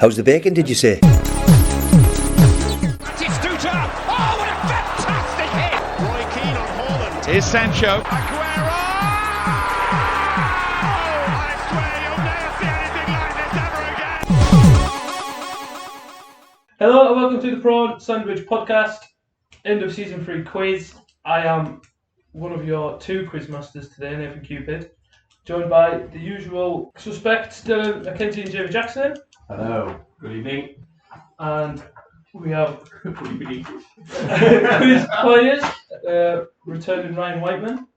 How's the bacon, did you say? Oh, what a fantastic hit! Roy Keane on Haaland. Here's Sancho. Aguero! I swear you'll never see anything like this ever again! Hello and welcome to the Prawn Sandwich podcast, end of season 3 quiz. I am one of your two quiz masters today, Nathan Cupid, joined by the usual suspects, Dylan McKenzie and Jamie Jackson. Hello, good evening. And we have Good evening. quiz players, returning Ryan Wightman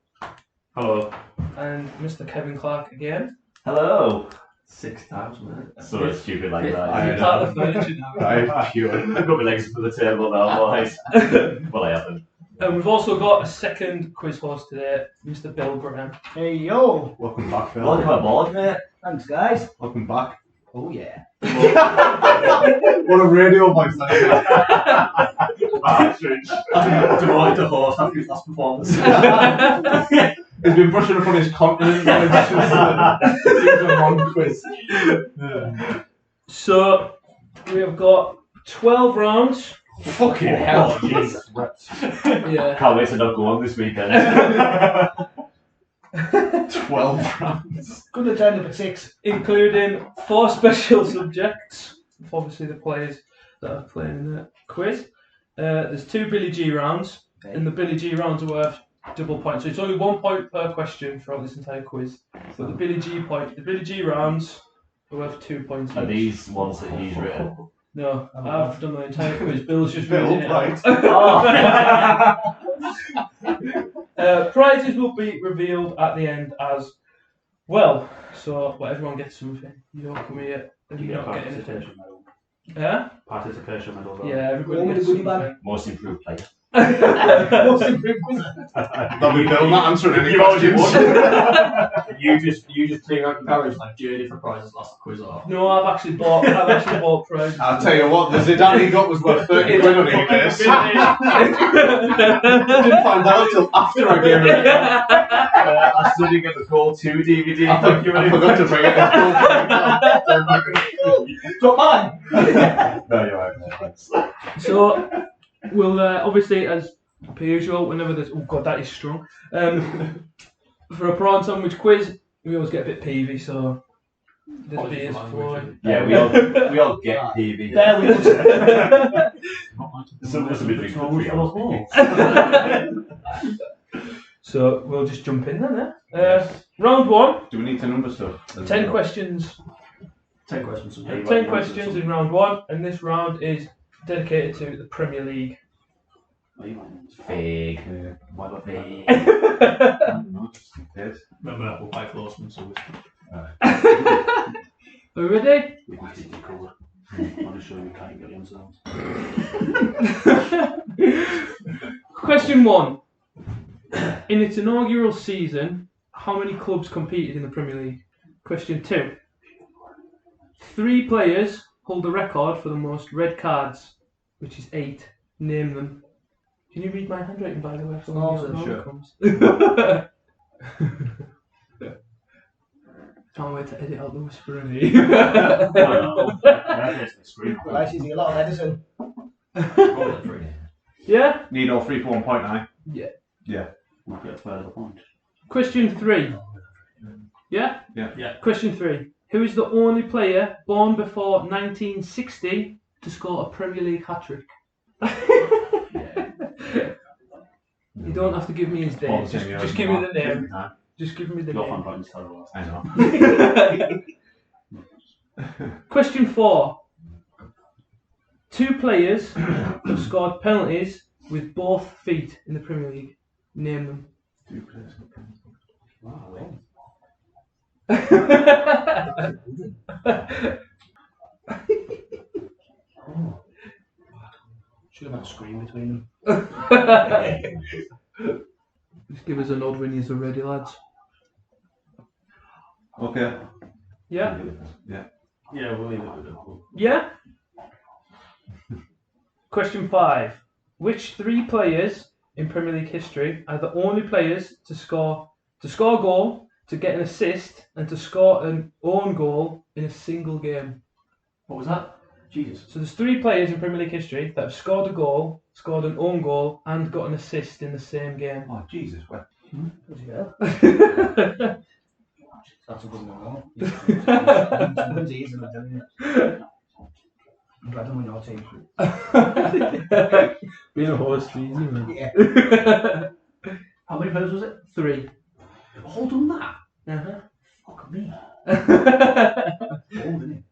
Hello. and Mr. Kevin Clark again. Hello. 6 times, man. So stupid like that. You're part of the furniture now. I'm pure. I've got my legs to the table now, boys. Well, I haven't. And we've also got a second quiz host today, Mr. Bill Graham. Hey yo! Welcome back, Phil. Welcome aboard, mate. Thanks guys. Welcome back. Oh yeah. What a radio voice that Demoted to host after his last performance. He's been brushing up on his continent. It's a long quiz. So, we have got 12 rounds. Fucking hell. Jesus. Yeah. Can't wait to not go on this weekend. 12 rounds. Good agenda for 6. Including 4 special subjects. Obviously, the players that are playing in the quiz. There's 2 Billy G rounds, and the Billy G rounds are worth double points. So it's only 1 point per question throughout this entire quiz. But the Billy G rounds are worth 2 points. Are each. these ones that he's written? No, I've done the entire quiz. Bill's just Bill, reading it right. out. Prizes will be revealed at the end as well. So, everyone gets something. You don't come here and you're not getting anything. Yeah? Participation medal. Yeah, everybody Only gets the goodie something. Most improved player. Most improved quiz. That'll be Bill not answering any You've already questions. You just clean out your carriage like journey for prizes last quiz off. No, I've actually bought prizes. I'll tell you what, the Zidane he got was worth 30 quid on eBay. Didn't find out until after I gave it. I still didn't get the Call 2 DVD. I forgot to bring it. Drop mine. No, you're right, mate. Thanks. So, we'll obviously, as per usual, whenever there's... Oh god, that is strong. For a prawn sandwich quiz, we always get a bit peevy, so... This beer's flowing. Yeah, we all get TV. There we go. Some of us have been drinking for 3 hours. So, we'll just jump in then, Round 1, Do we need to number stuff? 10 questions. 10 questions. 10 questions in round 1, and this round is dedicated to the Premier League. Fake. Why not fake? Yes. Remember that, we'll buy Closeman, so Are we ready? we can take the colour. I want to show you can't get themselves. Question 1. In its inaugural season, how many clubs competed in the Premier League? Question 2. 3 players hold the record for the most red cards, which is 8. Name them. Can you read my handwriting, by the way? So when Oh, the sure. comes? Can't wait to edit out the whispering. Right, using a lot of editing. Yeah? Need all 3 for 1.9. Yeah. Yeah. We'll get further point. Question 3. Yeah? Yeah. Question 3. Who is the only player born before 1960 to score a Premier League hat-trick? You don't have to give me his name. Just give me the name. Just give me the Your name. fan point's terrible. I know. Question 4. 2 players have scored penalties with both feet in the Premier League. Name them. 2 players. Wow. Should have had a screen between them. Just give us a nod when you're ready, lads. Okay. Yeah? Yeah. Yeah, we'll leave it with it. Yeah? Question 5. Which 3 players in Premier League history are the only players to score a goal, to get an assist, and to score an own goal in a single game? What was that? Jesus. So there's 3 players in Premier League history that have scored a goal, scored an own goal, and got an assist in the same game. Oh, Jesus. What? Yeah. That's a good one. It's easy, I'm telling you. I'm glad I'm on your team. Being a horse, easy, man. Yeah. How many players was it? 3. All done that? Uh-huh. Fuck me. Old, isn't it?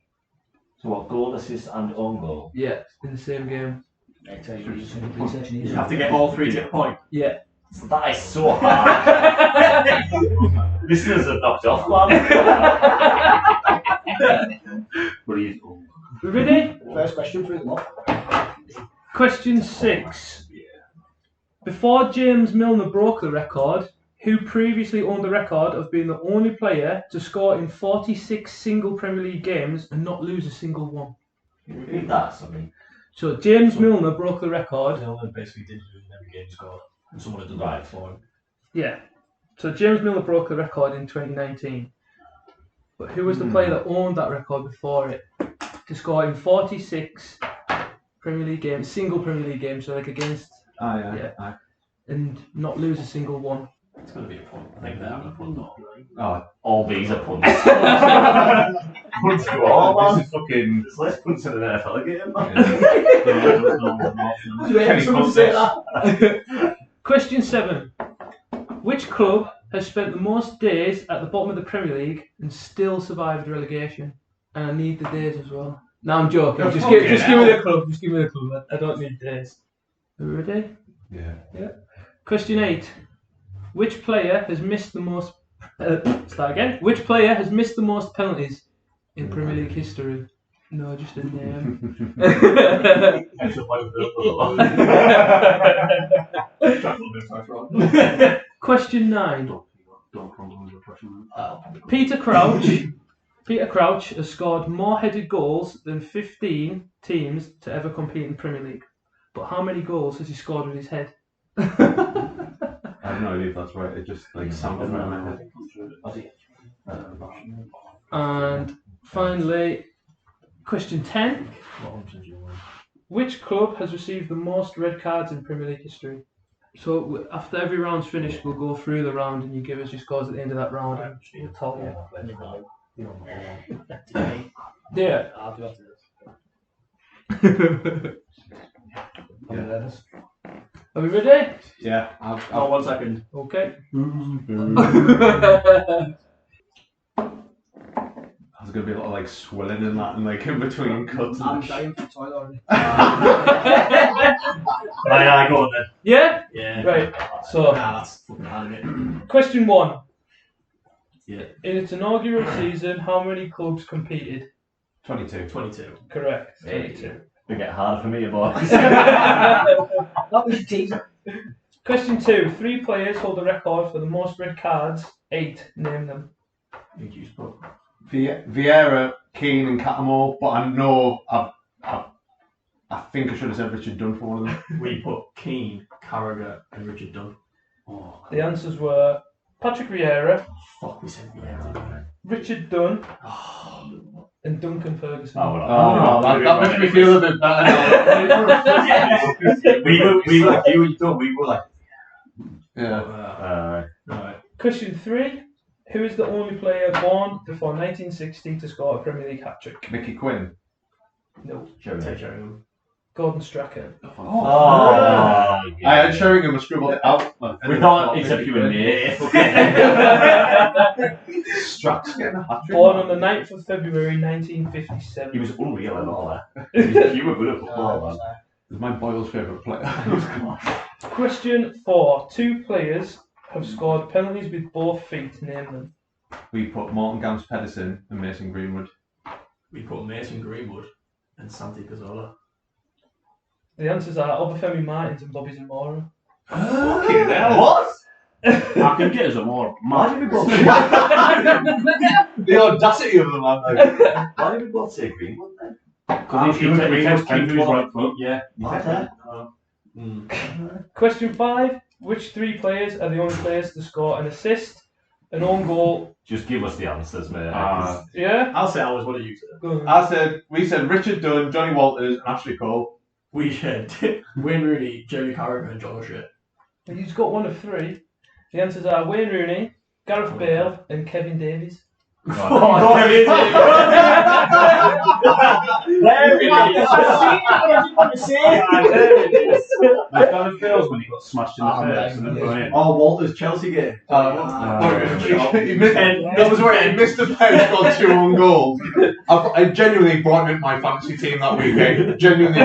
So what, goal, assist and own goal? Yeah, in the same game. I tell you, PlayStation You easy. have to get all 3 to get a point. Yeah. That is so hard. Listeners have knocked off, man. But he's Ready? First question, through them off. Question 6. Before James Milner broke the record, who previously owned the record of being the only player to score in 46 single Premier League games and not lose a single one? repeat that, something. So James Milner broke the record. Milner basically didn't lose in every game he scored. And someone had done Right. that for him. Yeah. So James Milner broke the record in 2019. But who was the player that owned that record before it? To score in 46 Premier League games, single Premier League games, so like against, Aye. and not lose a single one. It's going to be a punt. I think they're having a punt though. Oh, All these are punts. punts go Oh, on. man. This is fucking. There's less punts in an NFL game, man. Kenny Someone say Contest. that. Question 7. Which club has spent the most days at the bottom of the Premier League and still survived relegation? And I need the days as well. No, I'm joking. Oh, Just fucking give me hell. the club. Just give me the club. I don't need days. Are we ready? Yeah. Question 8. Which player has missed the most... start again. Which player has missed the most penalties in Premier League history? No, just a name. Extra point for Question 9. Don't crumble under pressure. Peter Crouch has scored more headed goals than 15 teams to ever compete in Premier League. But how many goals has he scored with his head? I have no idea if that's right. It just like sounded right in my head. And finally, question 10. Which club has received the most red cards in Premier League history? So after every round's finished, we'll go through the round and you give us your scores at the end of that round and we'll tell you. Yeah. I'll do after this. Are we ready? Yeah. Oh, 1 second. Okay. There's gonna be a lot of like swelling in that and like in between cuts. I'm And dying for the toilet already. Right, go on then. Yeah? Yeah. Right. So, Nah, that's fucking hard, isn't it? question 1. Yeah. In its inaugural season, how many clubs competed? 22. 22. Correct. Hey. 22. They get harder for me, boys. That was your teaser. Question 2. 3 players hold the record for the most red cards. 8. Name them. Who do you put? Vieira, Keane, and Catamore, but I know I think I should have said Richard Dunn for one of them. We put Keane, Carragher, and Richard Dunn. Oh, The answers were Patrick Vieira, fuck, we said yeah. Richard Dunn, and Duncan Ferguson. Oh, well, Oh, that makes me feel a bit better. we were like, Yeah. Right. Question 3. Who is the only player born before 1960 to score a Premier League hat-trick? Mickey Quinn. No. Ted Sheringham. Gordon Strachan. oh, I had Sheringham and scribbled it out. we thought it's a pure name. Strax getting a hat trick. Born on the 9th of February 1957. He was unreal at all that. You were good at football, man. It's my Boyle's favourite player. Question 4. 2 players have scored penalties with both feet. Name them. We put Morton Gams Pedersen and Mason Greenwood. We put Mason Greenwood and Santi Cazorla. The answers are Obafemi Martins and Bobby Zamora. Fucking hell. What? I can get us a more. Why did we both say The audacity of the man, though. Why did we both say Greenwood then? Because he takes Greenwood's right foot. Yeah. Okay. Question 5. Which 3 players are the only players to score an assist an own goal. Just give us the answers, mate. Yeah? I'll say I was one of you two. Go on. We said Richard Dunn, Johnny Walters, and Ashley Cole. We said Wayne Rooney, Jamie Carragher, and John O'Shea. He's got one of three. The answers are Wayne Rooney, Gareth Bale, and Kevin Davies. Gareth Bale's when he got smashed in the face. Oh, Walter's Chelsea game. He missed the post, got 2 own goals. I genuinely brought him into my fantasy team that weekend. Genuinely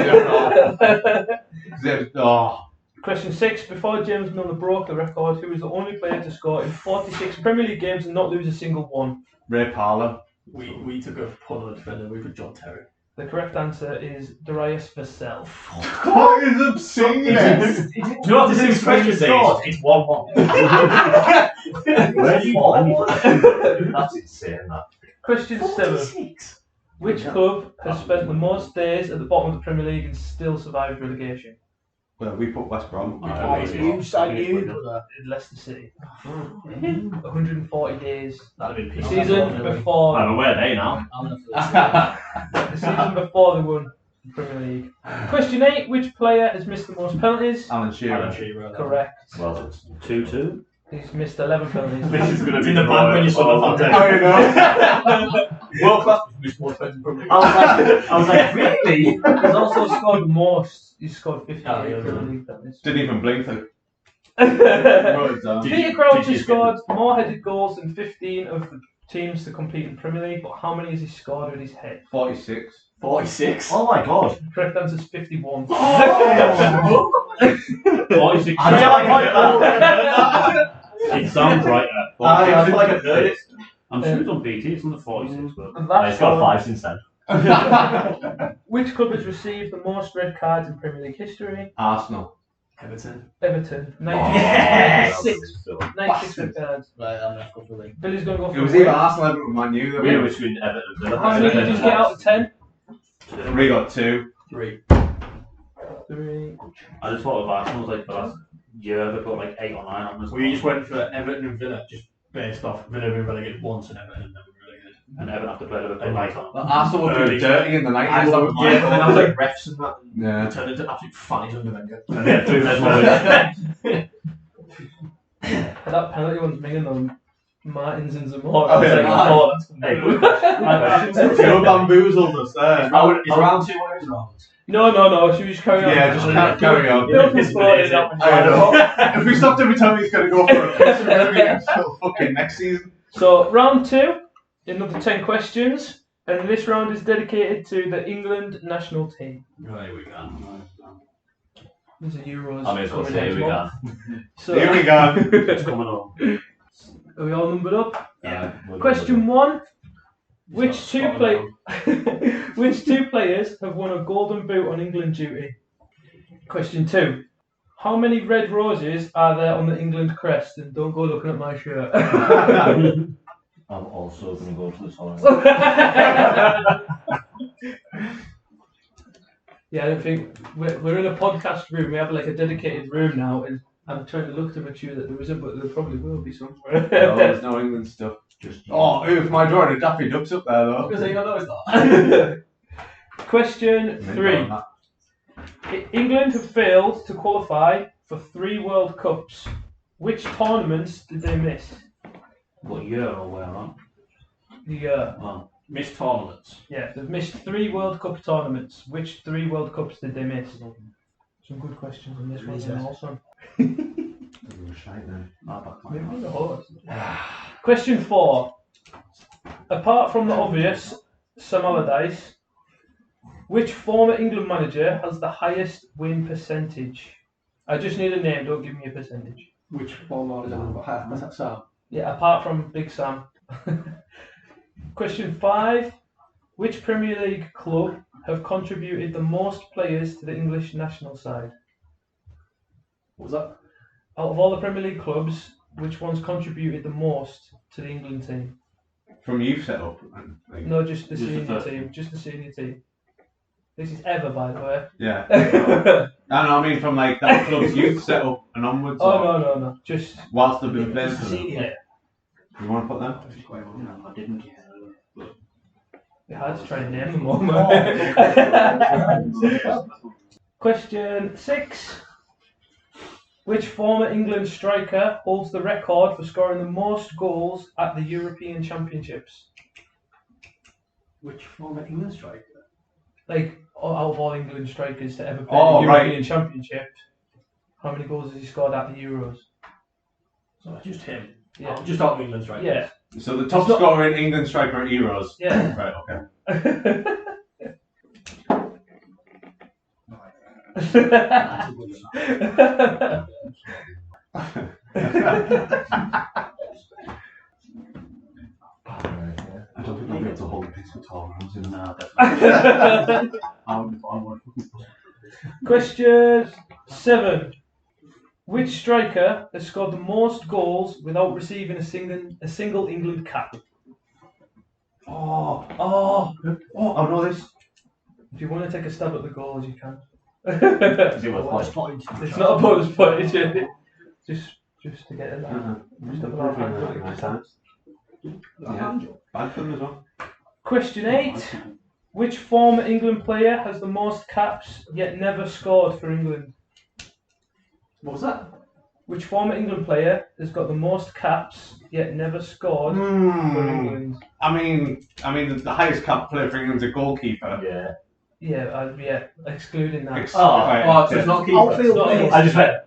did. Question 6. Before James Milner broke the record, who was the only player to score in 46 Premier League games and not lose a single one? Ray Parlour. We took a punt on the defender. We put John Terry. The correct answer is Darius Vassell. What is obscene? Do you know what this expression is? It's 1-1. Where do you find it? That's insane, that. Question 7. Which club has spent the most days at the bottom of the Premier League and still survived relegation? Well, we put West Brom. You Leicester City. 140 days. That'd have been The peak. season before I'm aware they now. the season before they won the Premier League. Question 8. Which player has missed the most penalties? Alan Shearer. Alan Shearer. Correct. Well, it's 2-2. He's missed 11 penalties. This is going to It's be in the bag when you saw the I know. World class missed more penalties probably. I was like, really? He's also scored the most. He's scored 58 Oh, yeah, Premier yeah. League penalties. Didn't even blink. Peter Crouch has scored more headed goals than 15 of the teams to compete in Premier League, but how many has he scored with his head? 46. 46. Oh my god. Correct answer is 51. 46. It sounds right. I feel like I've heard it. I'm sure it's on BT, it's on the 46, but And that's it's got one. 5 since then. Which club has received the most red cards in Premier League history? Arsenal. Everton. Everton. Oh, 96 still. 96 red cards. Right, I'm going to go for the Billy's going to go for It was the either win. Arsenal, Everton, or Man U. We were between Everton and How many did you get out of 10? We got 2. 3. 3. I just thought of Arsenal like the last year they put like 8 or 9 on this. We just went for Everton and Villa, just based off Villa being relegated once and Everton never relegated. And Everton have to play Liverpool night on. Arsenal were doing dirty in the 90s. And That was my and I was fault. like refs and that. Yeah. It turned into absolute fannies under Wenger. And they had 2 less more. That penalty one's bigger than Martins and Zamora. Oh, yeah. That's Hey, good Joe bamboozled us there. Is round 2 one of his rounds? No. Should we just carry on? Yeah, just carry on. Don't explode it up. I know. If we stopped every time he's going to go for a piss and everything until fucking next season. So, round 2, another 10 questions, and this round is dedicated to the England national team. Right, we go. These are Euros. I may as well coming say next we month. got. So, Here we go. It's coming on. are we all numbered up? Yeah. Question 1. Which It's two not play? spot Which 2 players have won a golden boot on England duty? Question 2. How many red roses are there on the England crest? And don't go looking at my shirt. I'm also going to go to the toilet. Yeah, I don't think we're in a podcast room. We have like a dedicated room now, and I'm trying to look to make sure that there isn't, but there probably will be somewhere. No, there's no England stuff. Oh, oof, my drawing of Daffy Ducks up there though. Because you don't know it's not. Question 3. England have failed to qualify for 3 World Cups. Which tournaments did they miss? What year or where on? The Missed tournaments. yeah, they've missed 3 World Cup tournaments. Which 3 World Cups did they miss? Some good questions on this one, and also. Maybe the horse. Question 4. Apart from the obvious, Sam Allardyce, which former England manager has the highest win percentage? I just need a name, don't give me a percentage. Which format is that? What's that sound? Yeah, apart from Big Sam. Question 5. Which Premier League club have contributed the most players to the English national side? What was that? Out of all the Premier League clubs, which ones contributed the most to the England team? From youth set up. No, just the Just the senior first team. Just the senior team. This is ever, by the way. Yeah. Oh, I mean from like that club's youth set up and onwards. no. Just Whilst they've been playing for them. Senior. You want to put them? I didn't. You had to try and name them all. Question 6. Which former England striker holds the record for scoring the most goals at the European Championships? Which former England striker? Like, out of all England strikers to ever play Oh, the right. European Championship, how many goals has he scored at the Euros? So just him. Yeah. Oh, just out of England strikers. Yeah. So the top scorer in England striker at Euros. Yeah. Right. Okay. I don't think I'll be able to hold a piece for 12 rounds in Question 7. Which striker has scored the most goals without receiving a single England cap? Oh, I know this. If you want to take a stab at the goals, you can. Is it worth Bonus points? point. It's not a bonus point, is it? Just to get in there. Just a little Nice times. Yeah. Bad for them as well. Question 8. Which former England player has the most caps yet never scored for England? What was that? Which former England player has got the most caps yet never scored for England? I mean, the highest cap player for England's a goalkeeper. Yeah. Yeah, excluding that. So Right, it's not keeper. Outfield It's not- players. I just went.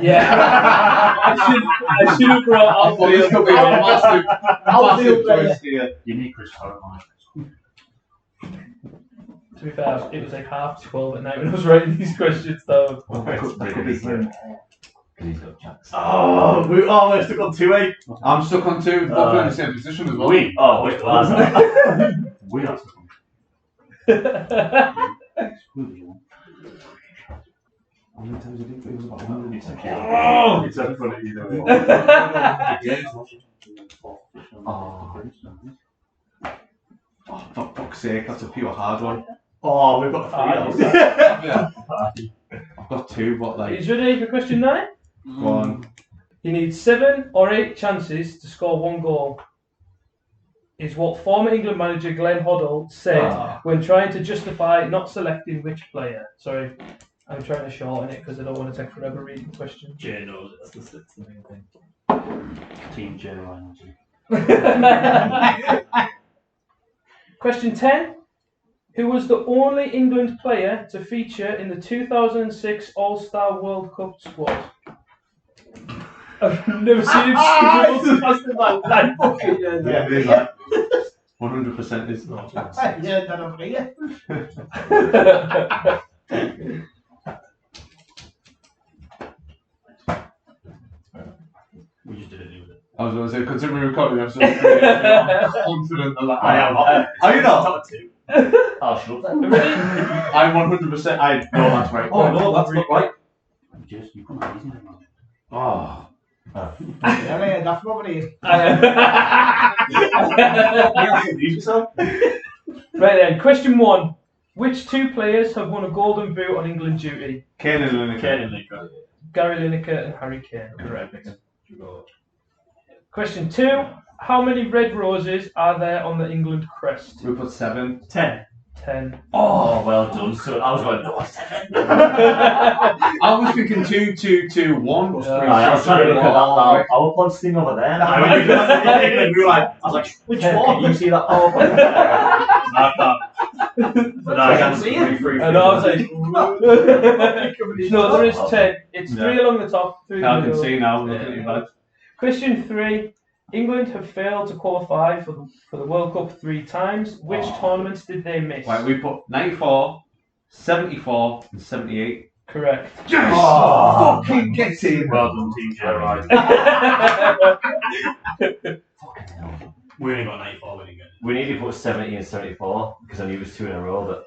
Yeah. I should have brought Well, this could be a massive Outfield players. twist here. You need Chris Horrifying. To be fair, it was like 12:30 at night when I was writing these questions though. That could be him. He's got a chance. Oh, we're stuck on 2-8. I'm stuck on 2. Both in the same position as well. Wait, last night. We are stuck on. How many times did he play? It was about 100. It's a funny either way. Oh, for fuck's sake, that's a pure hard one. Oh, we've got 3 now. Yeah. I've got 2, but Are like, you ready for question 9? go on. You need 7 or 8 chances to score 1 goal. Is what former England manager Glenn Hoddle said when trying to justify not selecting which player. Sorry, I'm trying to shorten it because I don't want to take forever reading the question. Jay knows it. That's the main thing. Team J Ryan. Question 10. Who was the only England player to feature in the 2006 All-Star World Cup squad? I've never seen him scribble so fast in my life. Yeah, it is like 100% is not. Yeah, none of me. We just didn't do it. I was going to say, considering we're recording episode 3, I'm confident that I am. Are you not? Top 2. I'll shut up then. Ready? I'm 100%. I know that's right. Oh, no, that's not right. Just, you come on, isn't it, man? Oh. Yeah, that's what it is. Right then, question 1. Which 2 players have won a golden boot on England duty? Kane and Lineker. Kane and Lineker. Gary Lineker and Harry Kane. Correct. Question 2. How many red roses are there on the England crest? We put 7. 10. 10. Oh, well done. So I was going, no, 7. I was thinking 2, 2, 2, 1. Yeah. I was trying to look at that PowerPoint thing over there. We were like, I was like, which Can one? you see that PowerPoint? I can't. But I can see it. And I was like, no, there is 10. It's 3 along the top, 3 in the I can middle. see now. Look at your bag. Question 3. England have failed to qualify for the World Cup 3 times. Which tournaments did they miss? Right, we put 94, 74, and 78. Correct. Yes! Oh, fucking get in! Well done, Team J Ryan. We only got 94 when you get it. We needed to put 70 and 74 because I knew it was 2 in a row. But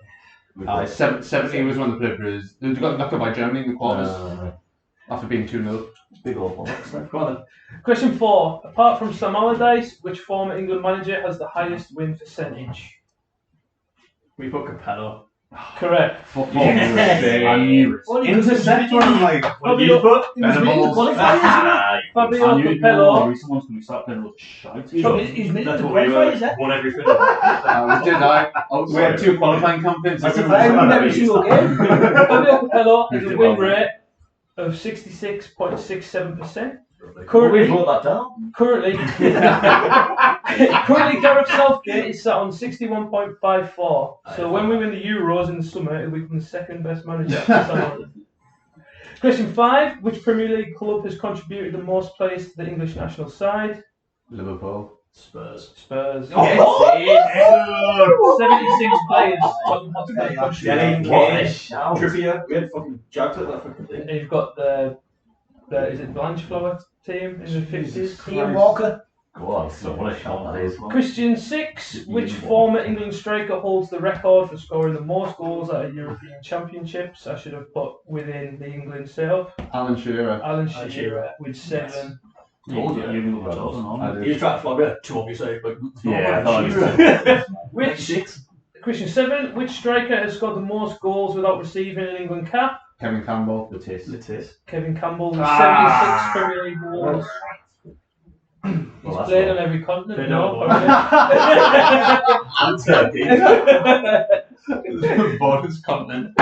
we put 70 was when the play was. They got knocked out by Germany in the quarters after being 2-0. big old box. Go on then. Question 4. Apart from Sam Allardyce, which former England manager has the highest win percentage? We put Capello. Correct. Football. I knew it. Intercept one, like, What did you put? Venables. Fabio I knew Capello. someone's going to start playing with shite. He's minutes That's to what we qualify, is it? won everything. did I? Oh, we had 2 qualifying campaigns. That's a fair win every single game. Fabio Capello has a did win well. rate of 66.67%. We Currently, brought that down. currently, Gareth Southgate is sat on 61.54. So when we win the Euros in the summer, he'll become the second best manager. Question 5: which Premier League club has contributed the most players to the English national side? Liverpool. Spurs. Spurs. Oh! 76 players. Tottenham Hotspur contributed. Trippier. We had fucking jacked at that fucking thing. And you've got the is it Blanchflower team in the 50s? Ian Walker. Go on, so what a shout that is. Question 6: which former England striker holds the record for scoring the most goals at a European Championships? I should have put within the England setup. Alan Shearer. Alan Alan Shearer Shearer. with 7. You Yeah. knew that wasn't on. I did. He was trying to flog me. 2 obviously, but Yeah, I thought it was. Question 7: which striker has scored the most goals without receiving an England cap? Kevin Campbell. Letis. Kevin Campbell with 76 Premier League goals. He's that's played all. on every continent. Played No, on And Turkey. Bonus continent.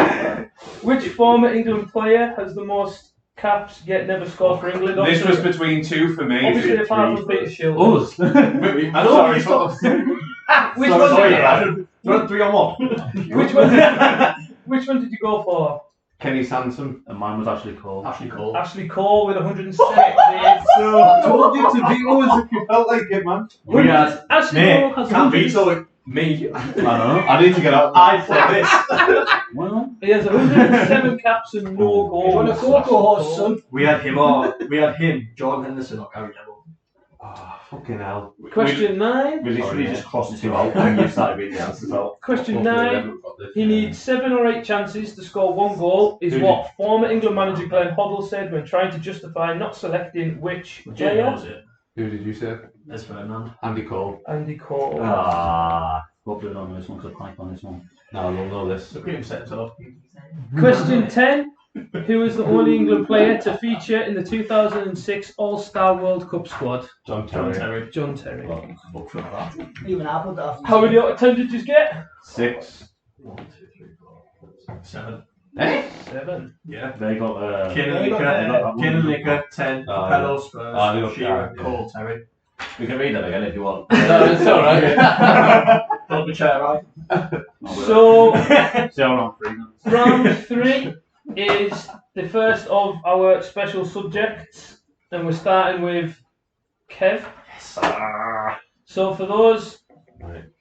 which former England player has the most caps yet never scored for England? This was between 2 for me. obviously apart from Peter Shilton. Us. I'm sorry, stop. Which Sorry, one? sorry, Did lad. Do you want 3 on 1? which one? Which one did you go for? Kenny Sansom. And mine was actually called. Ashley Cole. Ashley Cole with 106. I told you to be always if you felt like it, man. We had. Ashley Mate, Cole has can't 100. beat so me. I know. I need to get out. I said this. Well, He has 107 caps and no goals. He's on a cocoa horse, son. We had him, Jordan Henderson or Gary Neville. Oh, fucking hell. Question 9. we literally just crossed the 2 out when you started reading the answers out. Question 9. He needs 7 or 8 chances to score 1 goal, is what former England manager Glenn Hoddle said when trying to justify not selecting which Jay player? knows it. Who did you say? That's Ferdinand. Andy Cole. Andy Cole. Hopefully not this one, because I pipe on this one. No, they'll know this. So Graham set it up. Question 10. Who is the only England player to feature in the 2006 All-Star World Cup squad? John John Terry. Terry. John Terry. Well, look for that. Even I put that after. How many out of 10 did you get? 6. 1, 2, 3, 4, 7. Eh? 7. Yeah. They got. Kane they got and Licker, 10. Oh, Capello, yeah. Spurs, Oh, they got Shearer, that, Cole, Terry. We can read them again if you want. No, it's alright. Hold the chair right. So, See how we're on 3 now. round 3 is the first of our special subjects, and we're starting with Kev. So, for those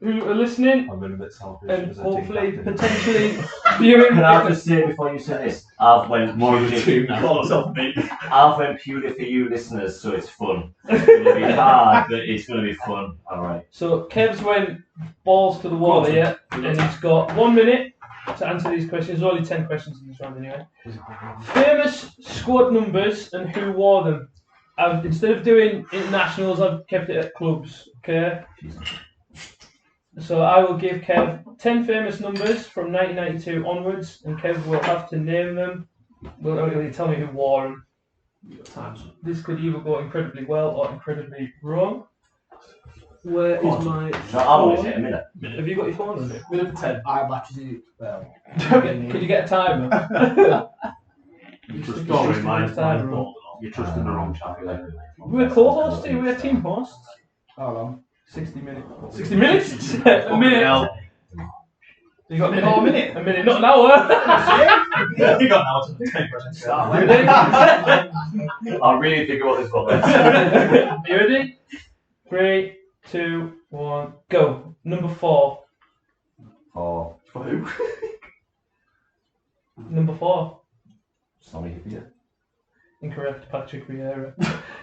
who are listening I'm in a bit selfish. and as I hopefully take that in. potentially viewing, Can I just say before you say this, I've went More than 2 now. Call himself me. I've went purely for you listeners, so it's fun. It's going to be hard, but it's going to be fun. Alright. so Kev's went balls to the wall here, and he's got 1 minute to answer these questions. There's only 10 questions in this round anyway. Famous squad numbers and who wore them. Instead of doing internationals, I've kept it at clubs. Okay. So I will give Kev 10 famous numbers from 1992 onwards, and Kev will have to name them. Will only tell me who wore them. This could either go incredibly well or incredibly wrong. Where is my So I'll always phone? hit a minute. Have you got your phone on it? Minute 10. I batches it. Well. Could you get a timer? You Just trust go the with wrong timer. You're trusting the wrong chap. We're co-hosts here, we're team hosts. How long? 60 minutes. 60 minutes? A minute. You got a minute? Oh, a minute. A minute, not an hour. You got now to 10 questions. I'll really think about this one. You ready? 3, 2, 1, go. Number 4. Oh, For who? Number 4. sorry, Hippie. Incorrect, Patrick Vieira.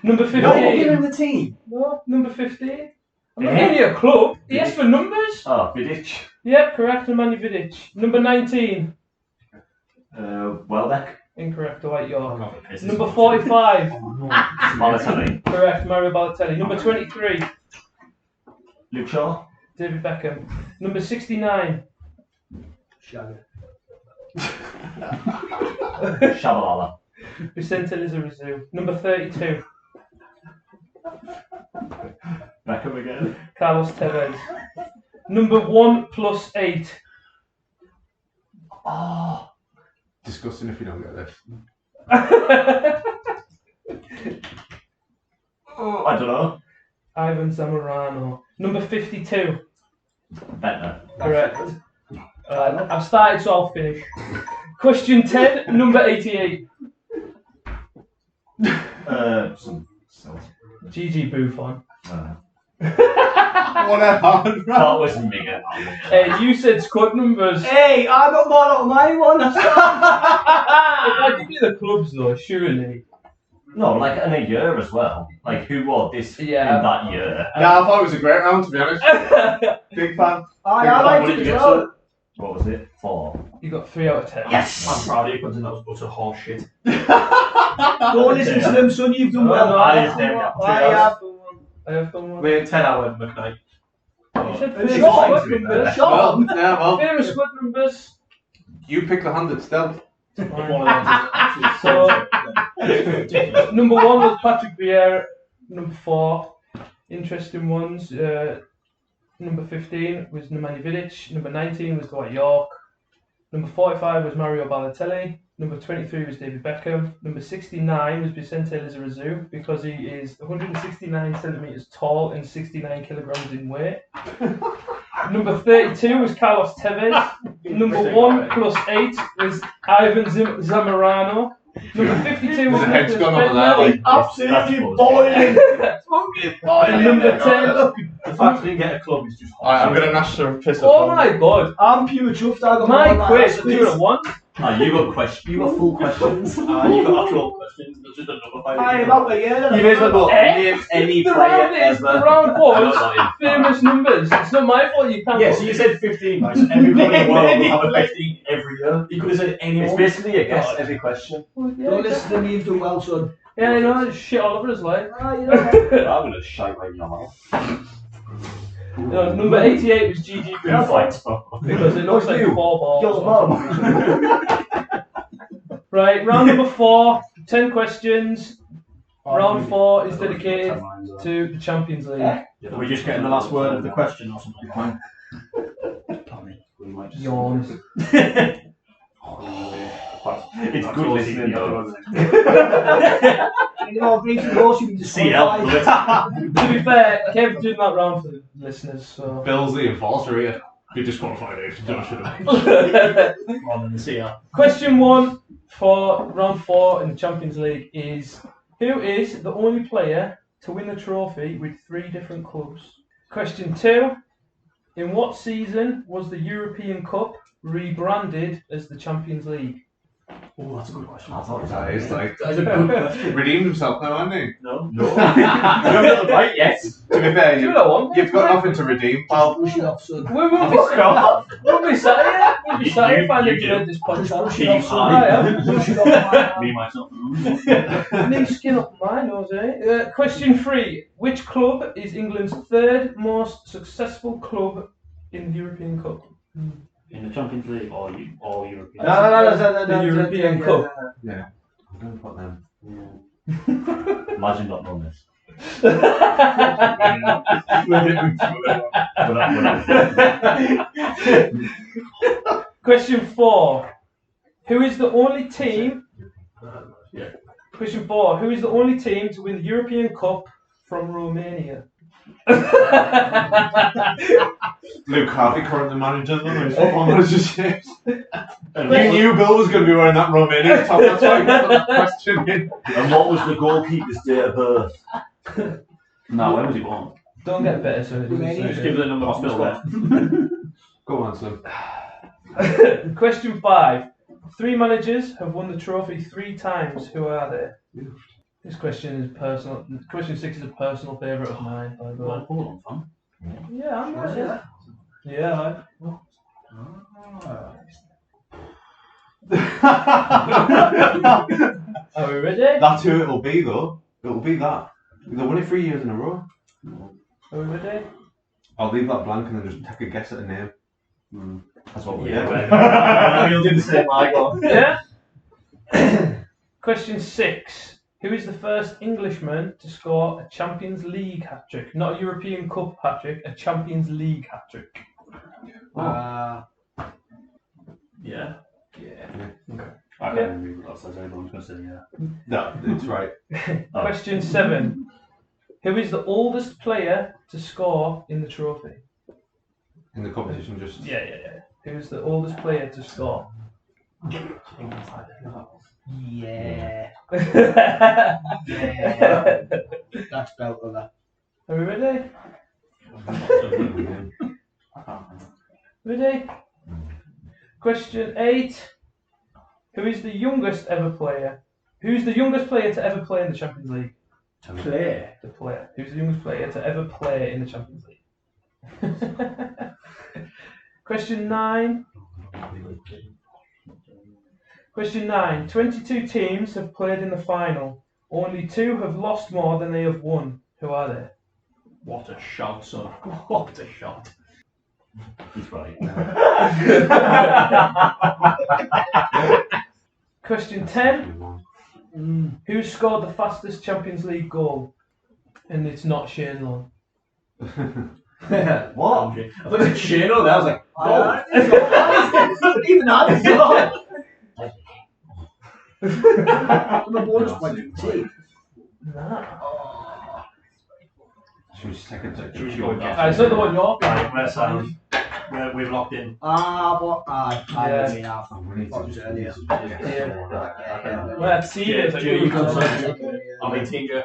Number 15. the team. No, number 15. I'm not giving you a club. Yes, for numbers. Oh, Vidic. Yep, correct, Nemanja Vidic. Number 19. Welbeck. Incorrect, Dwight York. not gonna piss this Number one. 45. Balotelli. Correct, Mario Balotelli. Number 23. Luke Shaw. David Beckham. Number 69. Shagger. Shabalala. Vicente Lizarazu. Number 32, Beckham again. Carlos Tevez. Number 1 plus 8. Oh. Disgusting if you don't get this. Oh, I don't know. Ivan Zamorano. Number 52. Better. Correct. I've started, so I'll finish. Question 10, number 88. GG Buffon. Whatever. That was mega. You said squad numbers. Hey, I got more out of my one. If I give you the clubs though, surely. No, like in a year as well. Like who won this in that year? Yeah, I thought it was a great round to be honest. Big fan. I liked it as well. What was it? 4. You got 3 out of 10. Yes! I'm proud of you, because that was utter horse shit. Go listen to them, son. You've done well. No, I I have done one. We're 10 hour McKnight. You said Who's famous your squad favourite numbers. Well, yeah, well, Famous squad numbers. you pick the hand that's dealt. So, number 1 was Patrick Vieira. Number 4, interesting ones. Number 15 was Nemanja Vidic. Number 19 was Dwight York. Number 45 was Mario Balotelli. Number 23 was David Beckham. Number 69 was Vicente Lizarazu because he is 169 centimetres tall and 69 kilograms in weight. Number 32 was Carlos Tevez. Number 1 plus 8 was Ivan Zamorano. Number 52 was There's a head's Nicholas gone over there, Bednarek. like, Absolutely That's boiling. Fucking boiling. And number 10. The fact that you get a club is just Alright, I'm gonna nash some piss Oh up. my god. I'm pure chuffed. I got My more quiz, than we were at 1. You got question. You got full questions. you got actual questions, but just a number 5. I am out again. You may as well go. Eh? Name any The player round is ever. the round I know was that is. famous numbers. It's not my fault you can't. Yeah, so you said 15, guys. Everybody in the world will have a 15 every year. You could have said any It's more. basically a guess every question. Don't listen to me. You've done well, son. Yeah, I know, it's shit all over his life. You know. I'm gonna shite right in your mouth. No, number 88 was GG Buffon because it looks like 4 balls. Your mum. Right, round number 4, 10 questions. Round 4 is dedicated to the Champions League. Are we just getting the last word of the question or something? Yawns. It's good listening though. You know, briefly, also you can CL. To be fair, Kev's doing that round for the listeners, so. Bill's the enforcer here. You disqualified if you don't should have. Rather than the CL. Question 1 for round 4 in the Champions League is: who is the only player to win the trophy with 3 different clubs? Question 2: in what season was the European Cup rebranded as the Champions League? Oh, that's a good question. I thought That is like That is a good question. redeemed himself now, hasn't he? No. no. You haven't got the right yet. To be fair, Do that one. you've got nothing to redeem, pal. Push it off, son. We'll be sat here. We'll be sat here if I didn't do this podcast. Push it off, son. I am. Push it off. Me, myself, and New skin up my nose, eh? Question 3. Which club is England's 3rd most successful club in the European Cup? in the Champions League or European? No. The European Cup. Yeah. I'm going to put them. Imagine not knowing this. Question 4. Who is the only team? Question 4. Who is the only team to win the European Cup from Romania? Luke Harvey, current manager, though. His football manager says. You knew Bill was going to be wearing that Romanian top. That's why I put that question in. And what was the goalkeeper's date of birth? No, when was he born? Don't get better, so Just give the number hospital there. Go on, son. Question 5. 3 managers have won the trophy 3 times. Who are they? This question is personal. Question 6 is a personal favourite of mine, by the way. Hold on, fam. Yeah, I'm right. Yeah. Are we ready? That's who it'll be, though. It'll be that. They'll win it 3 years in a row. Are we ready? I'll leave that blank and then just take a guess at a name. That's what we Yeah. You'll do the same, I go. Yeah. Question 6. Who is the first Englishman to score a Champions League hat-trick? Not a European Cup hat-trick, a Champions League hat-trick. Yeah. I can't remember what that says, but I'm going to say yeah. No, it's right. Question 7. Who is the oldest player to score in the trophy? In the competition, just. Yeah. Who is the oldest player to score? Yeah. That's belt of that. Are we ready? Ready? Question 8. Who is the youngest ever player? Who's the youngest player to ever play in the Champions League? Play. The player. Who's the youngest player to ever play in the Champions League? Question 9. Question 9. 22 teams have played in the final. Only 2 have lost more than they have won. Who are they? What a shot, son. What a shot. He's right. Question 10. Who scored the fastest Champions League goal? And it's not Shane Long. What? I thought it was Shano there. I was like, oh. Even I I'm a bonus point. Nah. Should we just take a Should we go with that? It's not the one you're Right, we're sound. We've locked in. I Yeah. mean, I thought was earlier. Let's see. Yeah, It's a Jay, good you can one. I'm 18, Joe.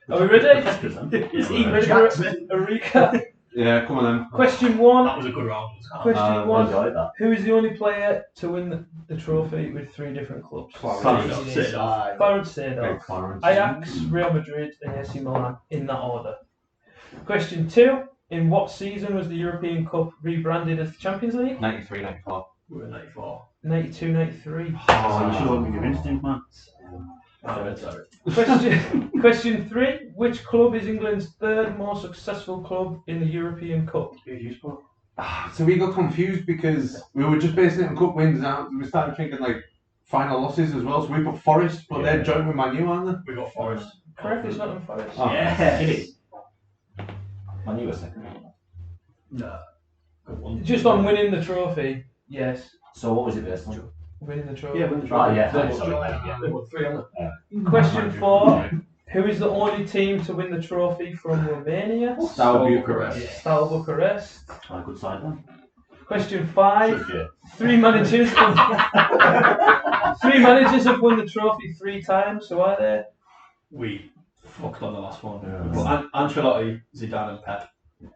Are we ready? That's good then. Is he ready for a recap? Yeah, come on then. Question 1. That was a good round. Question I 1. enjoyed that. Who is the only player to win the trophy with 3 different clubs? Clarence Seedorf. Clarence Seedorf, Clarence. Ajax, Real Madrid, and AC Milan in that order. Question 2. In what season was the European Cup rebranded as the Champions League? 93, 94. We were 94. 92-93. Oh, you should have been instinct, man. Sorry. Question 3. Which club is England's 3rd most successful club in the European Cup? So we got confused because we were just basing it on cup wins and we started thinking like final losses as well. So we put Forest, but they're joined with Man U, aren't they? We got Forest. Correct, it's not in Forest. Oh. Yes. Man U were second. No. Good one. Just on winning the trophy, yes. So what was it based on? Winning the trophy. Yeah, win the Right, yeah. They Sorry. won 3 on it. Question 4. Who is the only team to win the trophy from Romania? Steaua Bucharest. Steaua Bucharest. A good side then. Question 5. Should you? 3 managers have won the trophy 3 times. Who are they? We fucked on the last one. Yeah. Well, Ancelotti, Zidane, and Pep.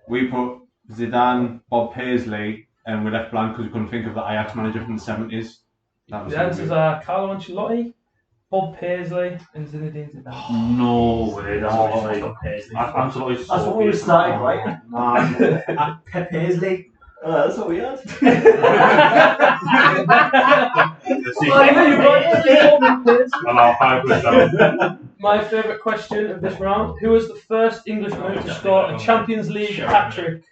We put Zidane, Bob Paisley, and we left blank because we couldn't think of the Ajax manager from the 70s. That was The answers are Carlo Ancelotti, Bob Paisley, and Zinedine Zidane. No way, that's what you're saying. Ancelotti's so That's what we were big. starting, right? Pep Paisley. That's what we had. Allow 5 down. My favourite question of this round: who was the first Englishman to score a Champions League hat-trick?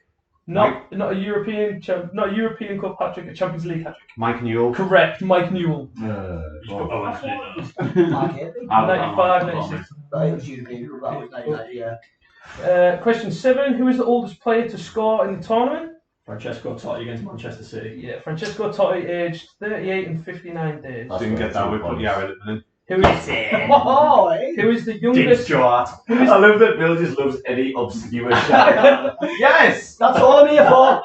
Not a European Cup hat-trick, a Champions League hat-trick. Mike Newell. Correct, Mike Newell. Oh, actually, no. Mark Haley. 95, 96. It was European. That was 99, yeah. Question 7: who is the oldest player to score in the tournament? Francesco Totti against Manchester City. Yeah, Francesco Totti, aged 38 and 59 days. Didn't get that, we put Yared in. Who is Oh, hey. who is the James youngest? Stewart. I love that Bill just loves any obscure shit. Yes, that's all I'm here for.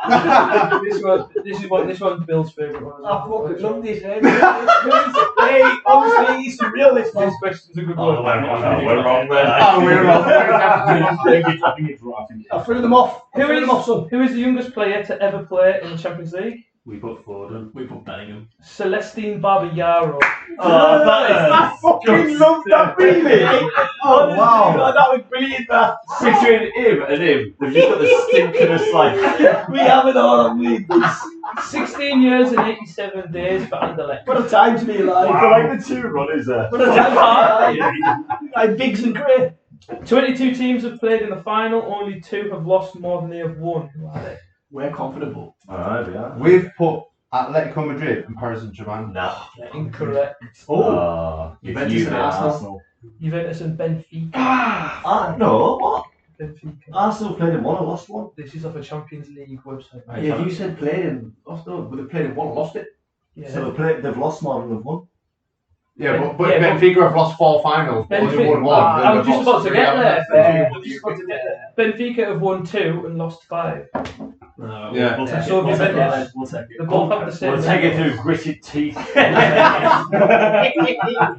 This one's Bill's favourite one. I fucking love this. Hey, obviously, he's surreal. This one. This question's a good Oh, one. we're wrong there. We're wrong. I think it's right. I threw them off. Who is the youngest player to ever play in the Champions League? We put Foden. We put Bellingham. Celestine Barbayaro. I fucking love that, really. Oh, wow. God, that was brilliant, that. Between him and him, they've just got the stinkingest like. We have it all on me. 16 years and 87 days for Anderlecht. What a time to be alive. I like the 2 runners there. What a time to be alive. Like Biggs and Gray. 22 teams have played in the final. Only 2 have lost more than they have won. Who are they? We're comfortable. Alright, we are. We've put Atletico Madrid and Paris Saint-Germain. Nah. Incorrect. Juventus and Arsenal. Juventus and Benfica. No, what? Benfica. Arsenal played in one and lost one. This is off a Champions League website. Yeah, you said played in. Lost. No, but they played in one and lost it. Yeah. So they've lost more than they've won. Yeah, but Yeah, Benfica have lost 4 finals, but only won one. I was just about to get there. Benfica have won 2 and lost 5. No, Yeah. we'll take So it. We'll take Juventus. it. We'll take They it. both have the same. We'll take it through gritted teeth.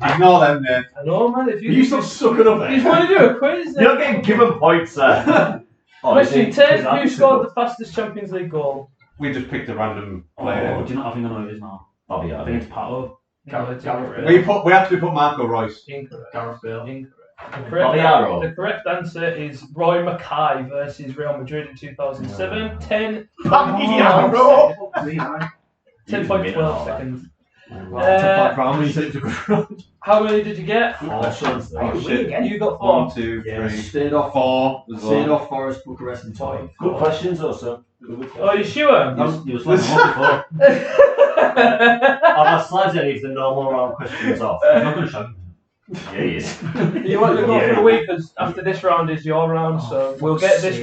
Ignore them, mate. I know, man. If You stop sucking up you just there. want to do a quiz, You're not getting given points, sir. Question 10. Who scored the fastest Champions League goal? We just picked a random Oh, player. do you not have know who it is now? Bobby, I think it's Pato. Gareth Bale. We actually put Marco Reus. Incorrect. Gareth Bale. Incorrect. Bobby Arrow. The correct answer is Roy Mackay versus Real Madrid in 2007. 10 Arrow. 10.12 seconds. How many did you get? You got 4. 1, 2, 3, Stayed off 4 as Stayed well. off Forest, Bucharest, and Toy. Good questions, also. Oh, you sure? You were slightly more before. Are my slides any of the normal round questions off? I'm not going to show you. Yeah, he is. You want to go for the week because after this round is your round, so we'll get this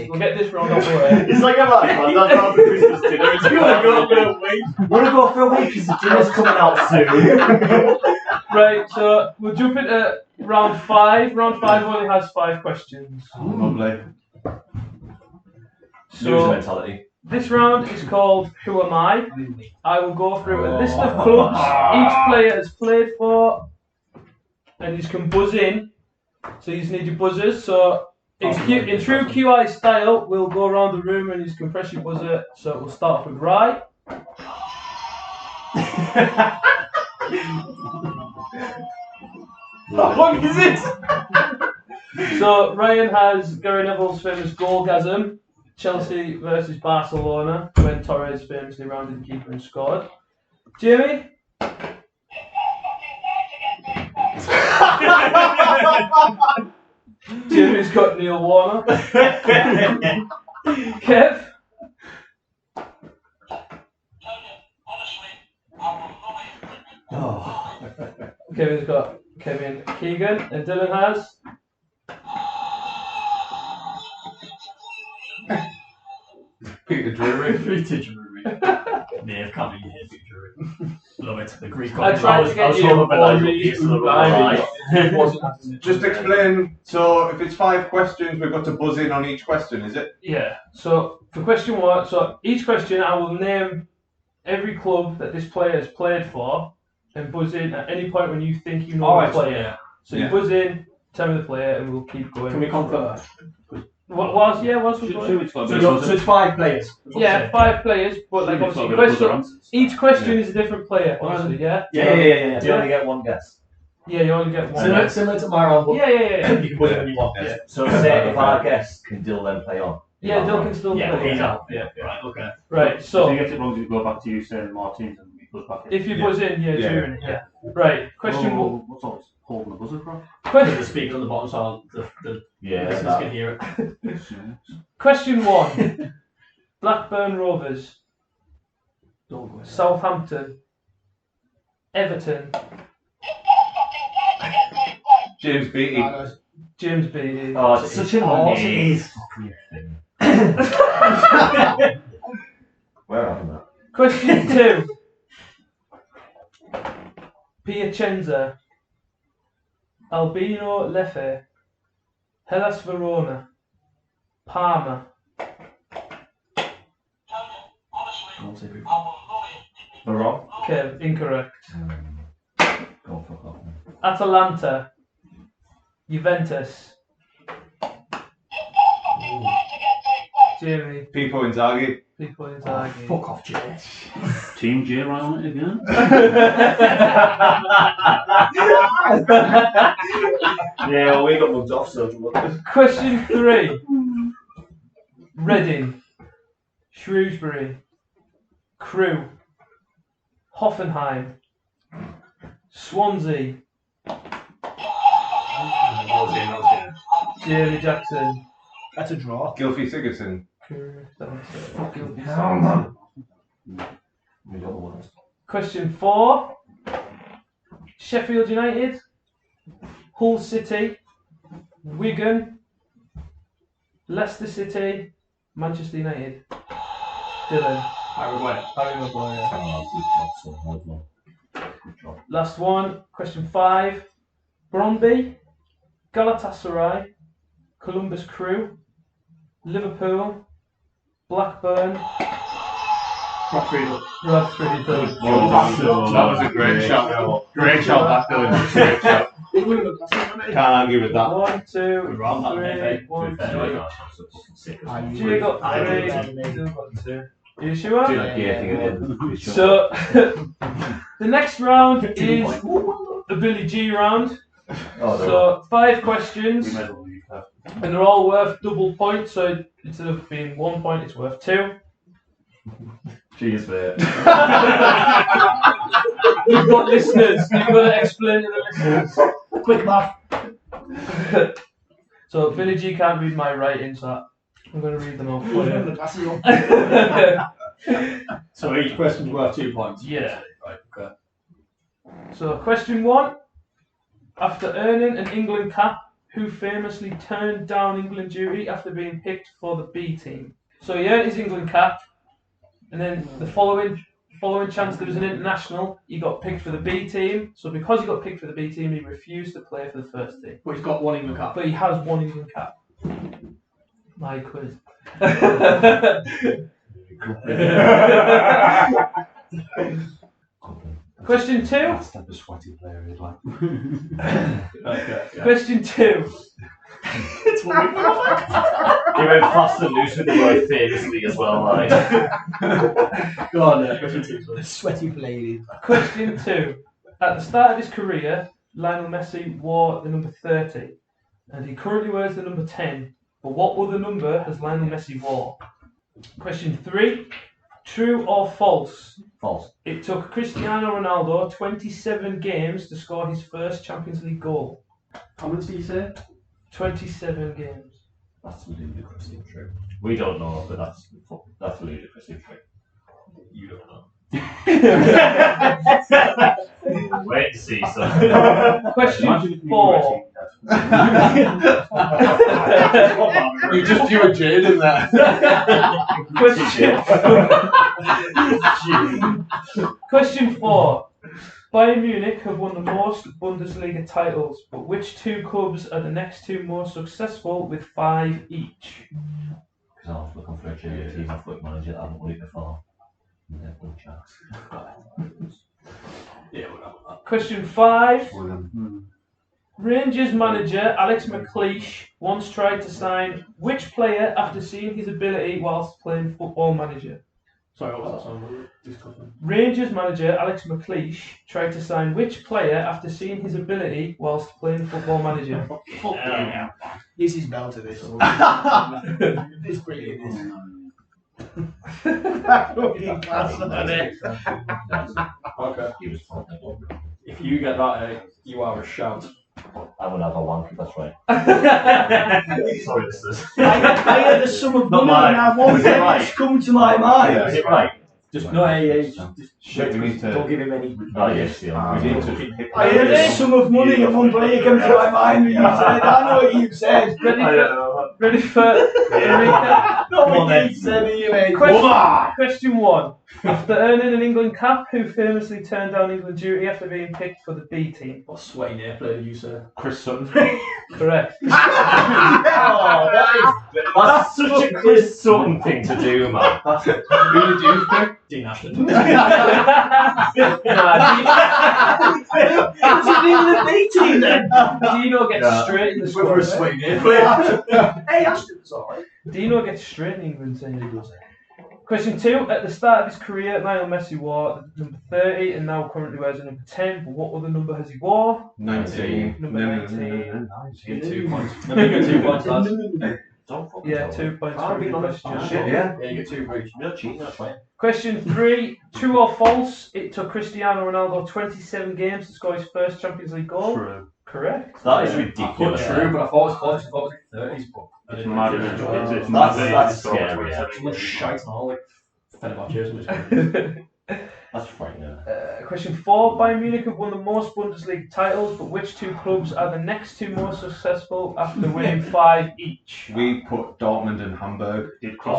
round out the way. It's like a man, that's not the Christmas dinner. It's gonna go for a week. Wanna go for a week because the dinner's coming out soon. Right, so we'll jump into round 5. Round 5 only has 5 questions. Lovely. Loser So mentality. this round is called Who Am I? I will go through a list of clubs each player has played for, and you can buzz in. So you just need your buzzers. So in true QI style, we'll go around the room and you can press your buzzer. So we'll start off with Rye. How long is it? So Ryan has Gary Neville's famous goalgasm, Chelsea versus Barcelona, when Torres famously rounded the keeper and scored. Jamie? Jamie's got Neil Warner. Kev? Kevin's got Kevin Keegan, and Dylan has Peter Drury. Peter Drury. Nave can't be here, Peter Drury. Love it. The Greek I tried to get you Just explain. So, if it's 5 questions, we've got to buzz in on each question, is it? Yeah. So for question 1, so each question I will name every club that this player has played for, and buzz in at any point when you think you know the player. So you buzz in, tell me the player, and we'll keep going. Can we confirm? Whilst we're going. So it's 5 players. Yeah, 5 players, but like obviously each question is a different player, obviously, yeah? Yeah. Do you only get one guess? Yeah, you only get one. Similar to my round, but Yeah. you can put it when you want. Yeah. So say if our guest can Dill then play on. Yeah, Dill can still Yeah, play. he's out. Yeah, right, okay. Right, If so you get it wrong, you go back to you saying more teams and we go back in. if you buzz in, during it, yeah. Right, question 1. What's all this holding the buzzer from? There's a speaker on the bottom, so the listeners that. can hear it. Question 1. Blackburn Rovers, Southampton, Everton, James Beattie. James Beattie. Oh, it's such an name. Where am I? Question 2. Piacenza, Albino Leffe, Hellas Verona, Parma. Wrong. Kev, incorrect. Go for that one. Atalanta, Juventus. Jamie, Pipo Inzaghi. people Inzaghi. Fuck off, Jay. Team J right on it again. Yeah, well, we got mugged off, so. Question 3. Reading, Shrewsbury, Crewe, Hoffenheim, Swansea, Jamie Jackson. That's a draw. Gylfi Sigurdsson. Fucking hell, man. Question 4. Sheffield United, Hull City, Wigan, Leicester City, Manchester United. Dylan. Harry Maguire. Last one. Question 5. Brøndby, Galatasaray, Columbus Crew, Liverpool, Blackburn, Rockfield. Bradford. That was a great shout. Great shout, that Dylan. Great shout. Can't argue with that. 1, 2, We're on that, 3, 1, 2. Gio got 3, Dylan got 2. Are you sure? Do like gating again. So, the next round is the Billy G round. So, 5 questions, and they're all worth double points. So, instead of being 1 point, it's worth 2. Cheers, mate. You've got listeners. You've got to explain to the listeners. Quick math. So, Billy G can't read my writing, so I'm going to read them all for you. So each question's worth 2 points. Yeah. Right, okay. So, question 1. After earning an England cap, who famously turned down England duty after being picked for the B team? So he earned his England cap, and then the following chance there was an international, he got picked for the B team. So because he got picked for the B team, he refused to play for the first team. But he's got 1 England cap. But he has 1 England cap. My quiz. Question 2. That's the sweaty player he's like. Question 2. He went fast and loose with the word famously as well, like. Go on, question 2. The sweaty lady. Question 2. At the start of his career, Lionel Messi wore the number 30, and he currently wears the number 10. But what other number has Lionel Messi wore? Question 3. True or false? False. It took Cristiano Ronaldo 27 games to score his first Champions League goal. How much did you say? 27 games. That's ludicrously true. We don't know, but that's ludicrously true. You don't know. Wait to see some. Question 4. You just do a jade in there. Question 4. Bayern Munich have won the most Bundesliga titles, but which 2 clubs are the next 2 most successful with 5 each? Because I was looking for a team of foot manager that I haven't won it before. No chance. Yeah, we'll have that. Question 5. Rangers manager Alex McLeish once tried to sign which player after seeing his ability whilst playing Football Manager? Sorry, what was that song? Rangers manager Alex McLeish tried to sign which player after seeing his ability whilst playing Football Manager? This is bell to this. It's brilliant. Fucking class, isn't it? Okay. He was talking about. If you get that, you are a shout. I would have a wank, that's right. Sorry, listeners. I had a sum of Not money mine. and I won't Was it let right? it come to my mind. Is it right? Just no, just Shit, we need to. don't give him any. Oh, yes, yeah. We need to. I had a sum of money and one player came to my mind when you said it. I know what you said. Ready for Eureka? Not Come on, what then. you said anyway. Question 1. After earning an England cap, who famously turned down England duty after being picked for the B team? What sweaty near player did you say? Chris Sutton. Correct. That's such a Chris Sutton thing to do, man. Who did you pick? Dean Ashton. Was it in the B team then? Dino gets straight in the We're a squad. sweaty near player. Hey, Ashton's alright. Dino gets straight in the England team. Question 2. At the start of his career, Lionel Messi wore number 30 and now currently wears a number 10. But what other number has he wore? 19. Number 19. Get 2 points. No, you get 2 points, lads. Don't fucking Yeah, tell 2 points Can't for be the honest. question. Shit, yeah. Yeah, you get 2 for each. You're not cheating, that's right. Question 3. True or false? It took Cristiano Ronaldo 27 games to score his first Champions League goal. True. Correct. That is I ridiculous. thought true, but I thought it was close. I thought it was like 30s, but It's mad, isn't it? It's That's scary. Yeah. Some shite and all like Fenerbahce. That's frightening. Question 4. Bayern Munich have won the most Bundesliga titles, but which two clubs are the next two most successful after winning 5 each? We put Dortmund and Hamburg. Did cross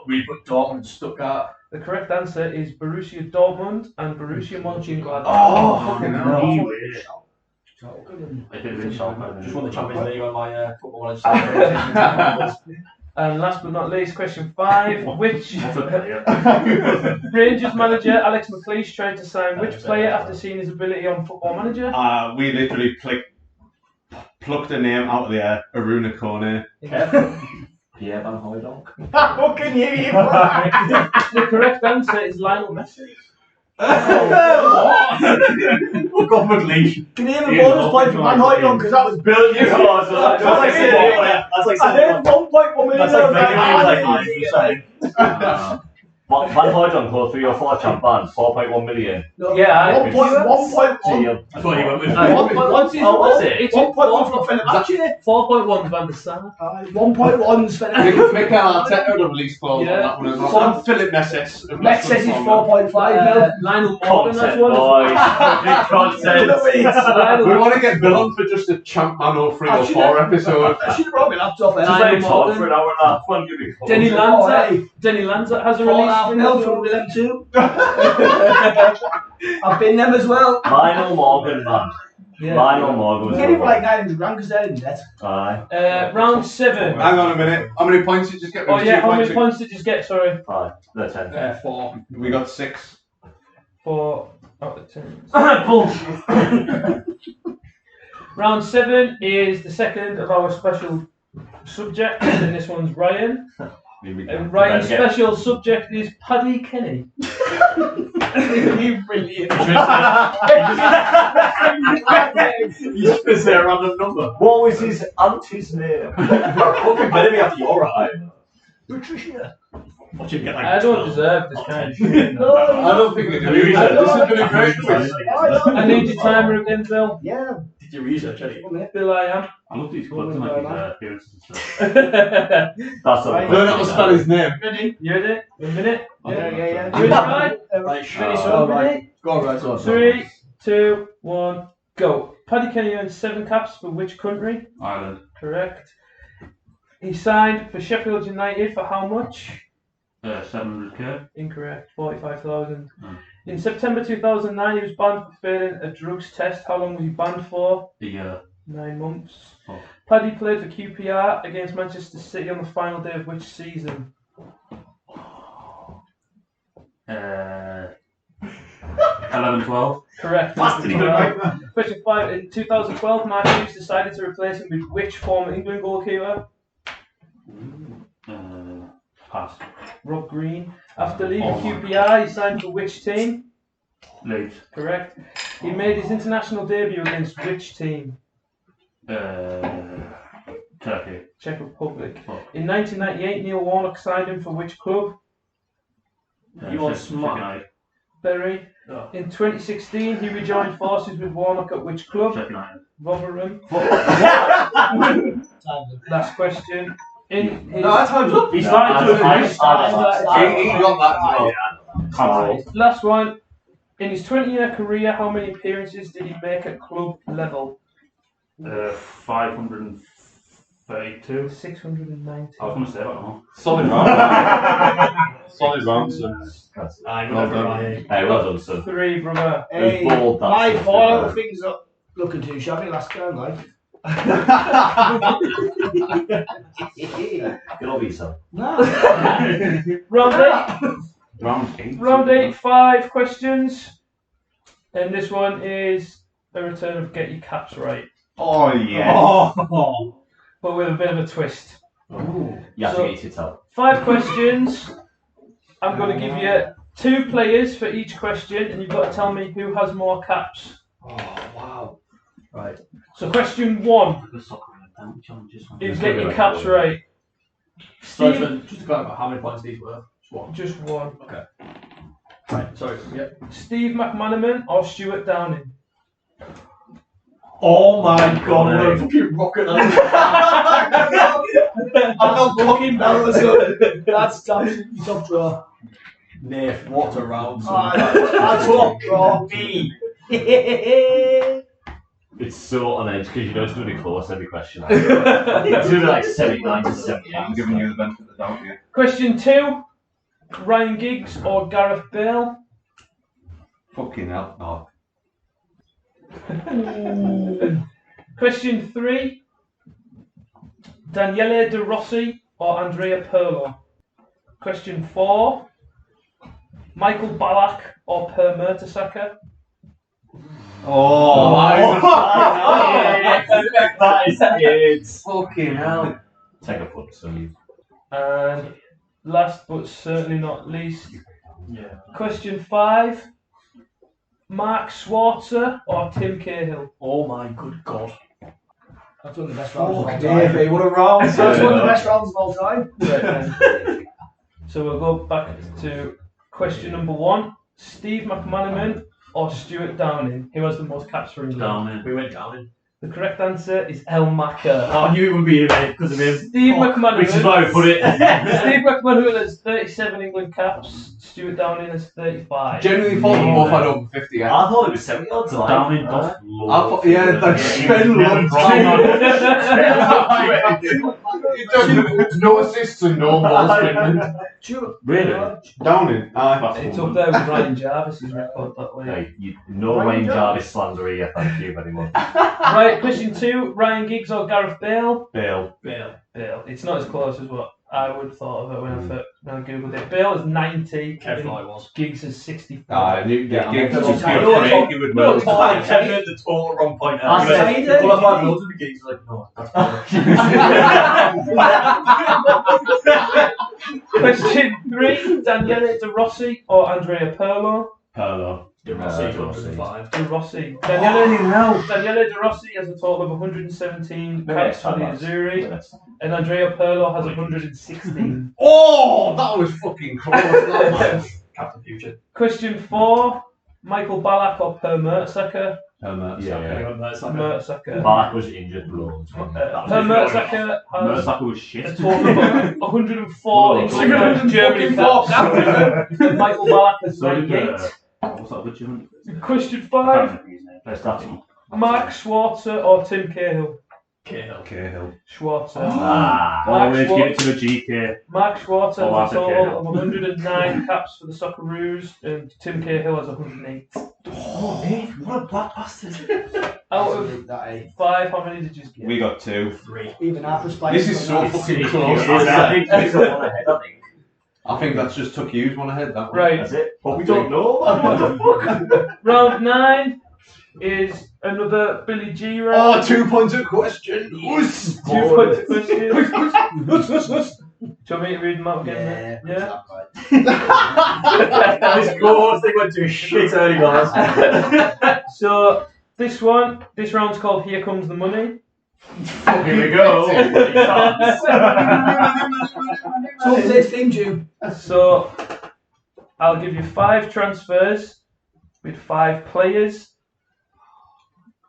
We put Dortmund and Stuttgart. The correct answer is Borussia Dortmund and Borussia Mönchengladbach. fucking hell. I did win Schalke. Just won the Champions League on my football manager. And last but not least, question 5. Which Rangers manager Alex McLeish tried to sign which player after seeing his ability on Football Manager? We literally plucked a name out of the air. Aruna Kone. Pierre Van Hooydonk. Fucking you! The correct answer is Lionel Messi. Fuck off with Leash. Can you hear the bonus point for Van Hooydonk because that was brilliant. That's like I heard 1.1 million. Van Hooydonk got 3 or 4 champions, 4.1 million. Yeah, 1.1. That's what he went with. It's 1.1 for Fenerbahce. 4.1 Van der Sar. 1.1's Fenerbahce. Mikel Arteta would have released clause on that one as well. And Philip Messes. Messi is 4.5 Lionel Morgan as well. We want to get Bill on for just a champ man 3 or 4 episode. I should have brought my laptop in. Just let him talk for an hour and a half. One, give me a Denny Lanza has a release. Nil from them too. I've been them as well. Lionel Morgan, man. Yeah. Lionel Morgan was Get it for like 900 grand because they're in debt. Aye. Round 7. Hang on a minute. How many points did you just get? Oh yeah, how many points did you get? Sorry. 5. That's 10. 4. We got 6. 4 out of 10. Bullshit. Round 7 is the second of our special subjects, and this one's Ryan. And Ryan's special subject is Paddy Kenny. You brilliant. You just missed a random number. What was his auntie's name? Fucking better be after your eye. Patricia. Watch him get like I don't deserve this kind of shit. I don't think we do. This has been a great quiz. I need your timer again, Bill. Yeah. Did you research it? Bill, I am. I love these clubs and like his appearances and stuff. That's a Learn how to spell his name. Ready? You ready? A minute? Yeah. You ready, Ryan? Right. So ready? Go on, right. 3, 2, 1, go. Paddy Kenny earned 7 caps for which country? Ireland. Correct. He signed for Sheffield United for how much? 700k. Incorrect. 45,000. Hmm. In September 2009, he was banned for failing a drugs test. How long was he banned for? A year. 9 months. Oh. Paddy played for QPR against Manchester City on the final day of which season? 11-12. Correct. Question 5. In 2012, Mark Hughes decided to replace him with which former England goalkeeper? Pass. Rob Green. After leaving QPR, he signed for which team? Leeds. Correct. He made his international debut against which team? Turkey. Czech Republic. Oh. In 1998, Neil Warnock signed him for which club? You want smart? Bury. Oh. In 2016, he rejoined forces with Warnock at which club? Sheffield United. Rotherham. Last question. In his time's up. He started to He got that as well. last one. In his 20-year career, how many appearances did he make at club level? 532. 690. I was going to say that one. Solid round. Solid round, son. I got it right. Hey, well done, son. 3, brother. Hey, bold, that my stuff, four yeah. things up looking too shabby last time, like. Get over yourself. No. Round 8, 5 questions. And this one is a return of Get Your Caps Right, Oh, yeah. but with a bit of a twist. You have So- to get your toe. 5 questions. I'm going to give you 2 players for each question, and you've got to tell me who has more caps. Oh, wow. Right. So question 1 is Get Your Caps Right. So Steve, just to clarify, how many points these were? just 1. Right, sorry. Yep. Steve McManaman or Stuart Downing? Oh my god, what a fucking rocket that is. I'm not fucking balanced. That's absolutely top draw. Nath, what a round. That's top draw. Me. It's so on edge because you know it's going to be close every question. It's going to be like 79 to 78. I'm giving you the benefit of the doubt here. Question 2. Ryan Giggs or Gareth Bale? Fucking hell. No. Question 3. Daniele De Rossi or Andrea Pirlo? Question 4. Michael Ballack or Per Mertesacker? Oh, That is it. fucking hell. Take a foot, so you. And last but certainly not least, Yeah. question 5. Mark Schwarzer or Tim Cahill? Oh my good god. That's one of the best rounds of all time. Davey, what a round. That's one of the best rounds of all time. So we'll go back to question number 1. Steve McManaman or Stuart Downing? Who has the most caps for England? Down We went down in. The correct answer is El Macker. I knew it would be him because of him. Steve McManaman. Which is why we put it. Steve McManaman has 37 England caps. Stuart Downing has 35. Genuinely thought we both had over 50. Yeah. I thought it was 70 odds. Downing does I thought, yeah, that's spend loads no assists and no ball spending. Really? Downing. It's up there with Ryan Jarvis's record that way. Hey, you no Wayne Jarvis slander here, thank you very much. Right, question 2. Ryan Giggs or Gareth Bale? Bale. Bale. It's not as close as what I would have thought of it when I googled it. Bale is 90. Kevin was. Giggs is 64. Giggs No, was good. he would No, it's like Kevin at the total wrong point. I said it. Well, I've had loads of the gigs like, no, that's Question 3. Daniele De Rossi or Andrea Pirlo? Pirlo. De Rossi, 105. De Rossi. Daniele De Rossi has a total of 117 caps for the Azzurri, and Andrea Pirlo has 116. Oh, that was fucking close. That man. Captain Future. Question 4. Michael Ballack or Per Mertesacker? Mertesacker. Ballack was injured loads. Per Mertesacker has Mertesacker was shit. a total of 104 England Germany caps, and Michael Ballack has So did 98. what's that good German? Question 5. Let's start. Mark Schwarzer or Tim Cahill? Cahill. Schwarzer. Always give it to the GK. Mark Schwarzer Oh, has a that's okay. total of 109 caps for the Socceroos, and Tim Cahill has 108. Oh, Nate, what a black bastard. Out of That eight. 5, how many did you get? We got 2. 3. Even Harper's playing. This is so fucking close. I think I think that's just took Hughes one ahead. That one. Right, that's it. But we don't know. What the fuck? round 9 is another Billy G round. Oh, 2 points a question. 2 points a question. Do you want me to read them out again? Yeah. This goes, they went to a shit early guys. So this round's called Here Comes the Money. Here we go. So today's theme tune. So I'll give you 5 transfers with 5 players.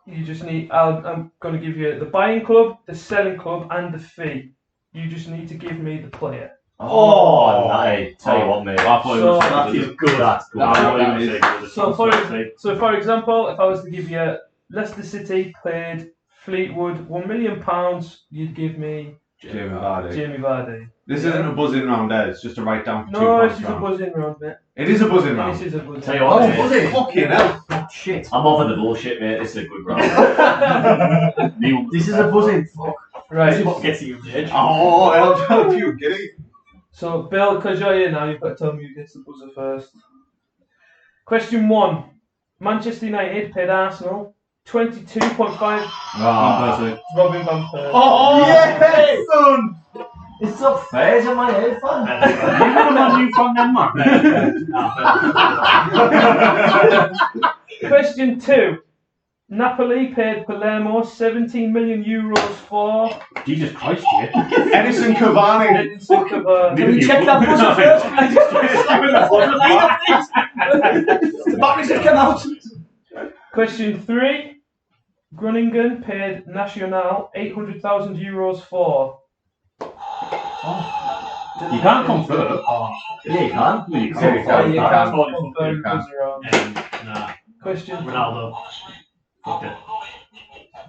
You just need. I'm going to give you the buying club, the selling club, and the fee. You just need to give me the player. Oh, I tell you what, mate. I thought So- that is good. That's good. I thought you were saying So for example, if I was to give you Leicester City played Fleetwood £1 million, you'd give me Jamie Vardy. Jamie Vardy. This isn't a buzzing round, it's just a write down for 2 No, points this is a round. buzzing round, mate. It is a buzzing round. This is a buzzing. Tell you what, mate. buzzing! Fucking hell! Shit. I'm over the bullshit, mate. This is a good round. This is a buzzing. Fuck. This Right. is what gets you, Judge. Oh, hell, you giddy. So Bill, because you're here now, you've got to tell me who gets the buzzer first. Question 1: Manchester United paid Arsenal 22.5. Robin van Persie. Oh, yes, son! It's not fair, it's in my head, fam. Question 2: Napoli paid Palermo €17 million for. Jesus Christ, yeah. Edison Cavani. Edinson Cavani. Can we check that buzzer first? The batteries have come out. Question 3: Groningen paid Nacional €800,000 for. You can't confirm. Yeah, you can. You can. You Confirm can. was wrong. Nah. Question. Ronaldo. Fuck it.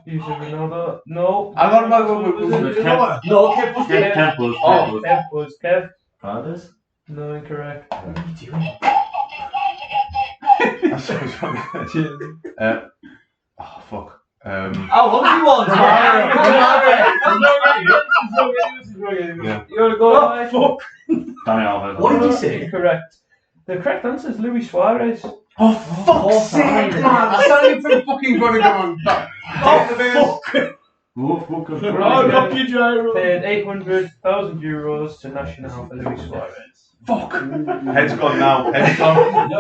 You said Ronaldo. No. I don't know Was what it? No, Kev was Kev. Kev was. Oh, Kev was Kev. Brothers? No, incorrect. What are you doing? That's so funny. Oh, fuck. How long do you want? Yeah. You want to go? Mike? Fuck. Danny Alves. What did you say? Incorrect. The correct answer is Luis Suarez. Oh, fuck's sake, man! I started from fucking Groningen. Oh, fuck. Groningen Rocky Gyro. paid €800,000 to Nacional for Luis Suarez. Fuck! Head's gone now. Head's gone.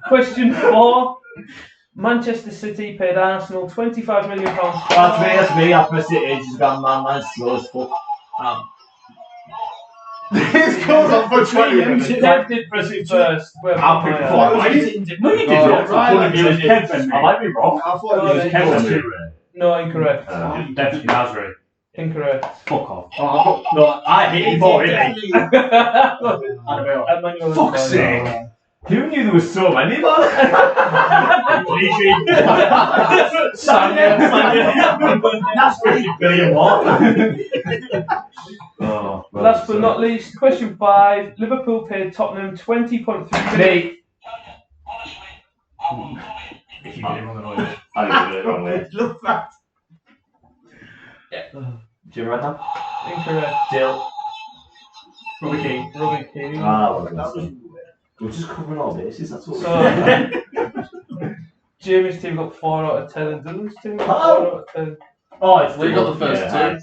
Question 4. Manchester City paid Arsenal £25 million. That's me. I pressed it ages ago, man. Slow as fuck. This goes on for 20 minutes. Kev did press it first. I'll pick the four. No, you didn't. I might be wrong. I thought No, it was they- Kevin. No, incorrect. Definitely Nazareth. Incorrect. Fuck off. No, I hate you for it. Emmanuel Fuck's Adebayo. sake. Who knew there was so many, man? That's pretty billion what? Oh, well, Last but not least, question 5. Liverpool paid Tottenham £20.3 million. If you get it wrong, annoying. I didn't get it wrong there. Love that. Do you remember that? Incorrect. Dill. Robbie King. Robbie Keane. Well, we're just covering all bases, that's all. So, Jamie's team got 4 out of 10 and Dylan's team got 4 out of 10. Oh, it's Well, you got the first two.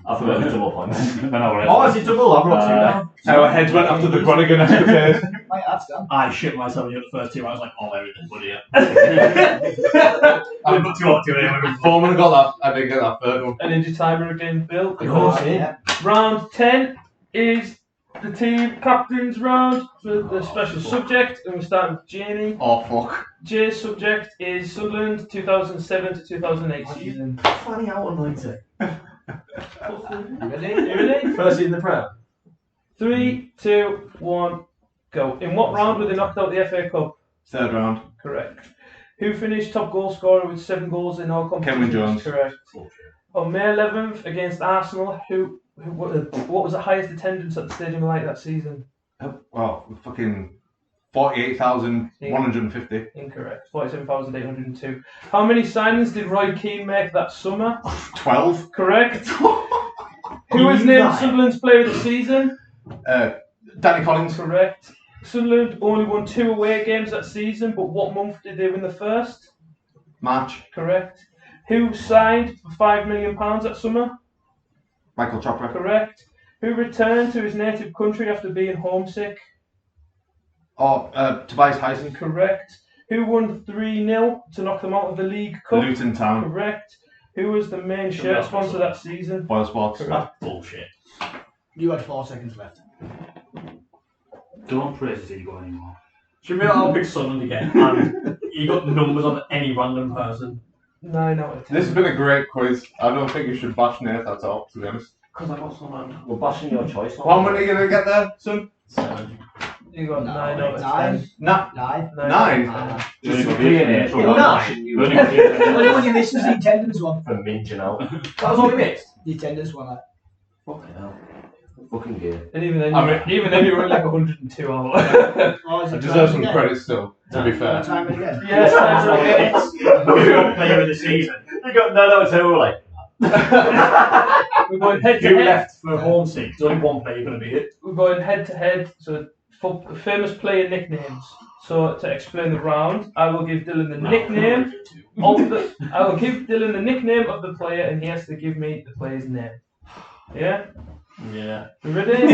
I forgot the double points. Oh, is it double? I've got two now. Our heads went after the Groningen escapade. Mate, that's done. I shit myself when you got the first two. I was like, oh, there it is, buddy. I've got 2 out of 2 anyway. Foreman got that. I didn't get that third one. And Ninja Timer again, Bill. Yeah. Round 10 is the team captain's round for the special subject, and we're starting with Jamie. Oh, fuck. Jay's subject is Sunderland 2007 to 2008 season. Funny out on 90. You ready? First in the Prem. 3, 2, 1, go. In what round were they knocked out the FA Cup? Third round. Correct. Who finished top goal scorer with 7 goals in all competitions? Kevin Jones. Correct. On May 11th against Arsenal, what was the highest attendance at the Stadium of Light that season? Oh, fucking 48,150. Incorrect. 47,802. How many signings did Roy Keane make that summer? 12. Correct. Who was named Sunderland's Player of the Season? Danny Collins. Correct. Sunderland only won 2 away games that season, but what month did they win the first? March. Correct. Who signed for £5 million that summer? Michael Chopra. Correct. Who returned to his native country after being homesick? Oh, Tobias Heisen. Correct. Who won 3-0 to knock them out of the League Cup? Luton Town. Correct. Who was the main shirt sponsor that season? Boyle Sports. Correct. Bullshit. You had 4 seconds left. Don't praise his ego anymore. Should we all pick Sunderland again? And you got numbers on any random person. 9 out of 10. This has been a great quiz. I don't think you should bash Nath at all, to be honest. Because I got Sunderland. We're bashing your choice. How many are you going to get there, son? 7. You got 9 out of 10. 9. Nah. 9. 9. Just for being here. You're bashing you. Only one you missed was the attendance one. For minging out. That was all we missed. The attendance one. Fucking hell. Fucking gear. And even then, I you were like 102 out. I deserve some credit still, to be fair. Time it again. Yes, that's okay. Who got player of the season? You got 9 out of 10, we were like. We're going head to Who head. left for homesick? There's only one player going to be it. We're going head to head. So for famous player nicknames. So to explain the round, I will give Dylan the nickname of the. I will give Dylan the nickname of the player, and he has to give me the player's name. Yeah. Yeah. You ready?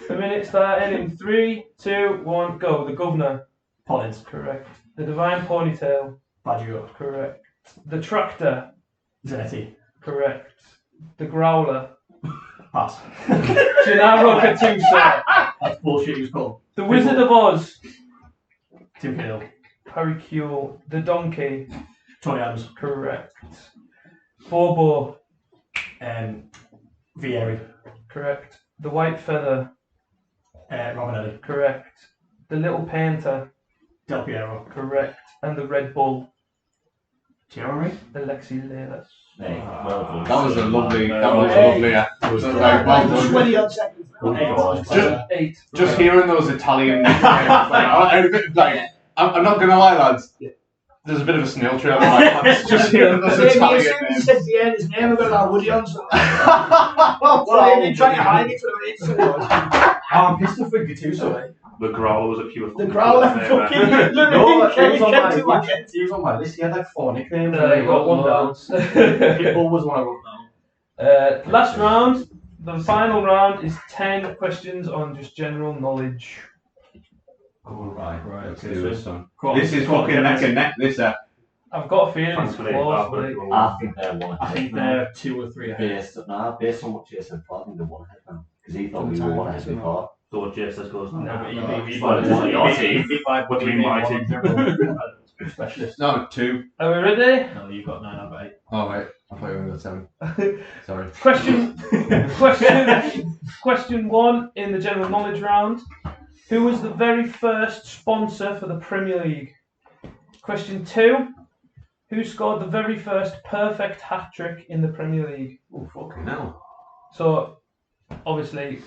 The minute starting in 3, 2, 1, go. The governor. Pollins. Correct. The divine ponytail. Baggio. Correct. The tractor. Zanetti. Correct. The growler. Pass. Gennaro Gattuso. That's bullshit. He was called The Wizard of Oz. Tim Cahill. Paricule. The donkey. Tony Adams. Correct. Bobo. Vieri. Correct. The white feather. Romanelli. Correct. The little painter. Del Piero. Correct. And the Red Bull. Thierry. Alexi Lelas. Hey, well done. That was a lovely. No, That was hey. lovely. Yeah. Was So, good. like, well done. 20 odd seconds. Just- 8. Just hearing those Italian names, I'm not gonna lie, lads. There's a bit of a snail trail in my pants. Just hearing those As Italian soon as he names. said Vieira's name, I got that Woody on. So I've been trying to hide it for a minute. I'm pissed off with you too, so The Growler was a pure The Growler fucking. No, Kenny he was kept it like he was on my list. He had like 4 nicknames. I got one down. Pitbull was one I wrote down. Last round. The final round is 10 questions on just general knowledge. Right. Let's okay, do so- this one. Go on, This is go on, fucking yeah, neck and neck. This I've got a feeling it's Thankfully, close. that Like, I think they're one I ahead. think they're 2 or 3 ahead. Based on what Jason thought, I think they're one ahead now. Because he thought we were one ahead before. So what JSS goes now. No, but no. he Well, it's not your team. What What do you mean my team? Specialist. no 2. Are we ready? No, you got 9 out of 8. Oh wait, I thought you were got 7. Sorry. Question 1 in the general knowledge round. Who was the very first sponsor for the Premier League? Question 2. Who scored the very first perfect hat-trick in the Premier League? Oh fucking hell. So, obviously,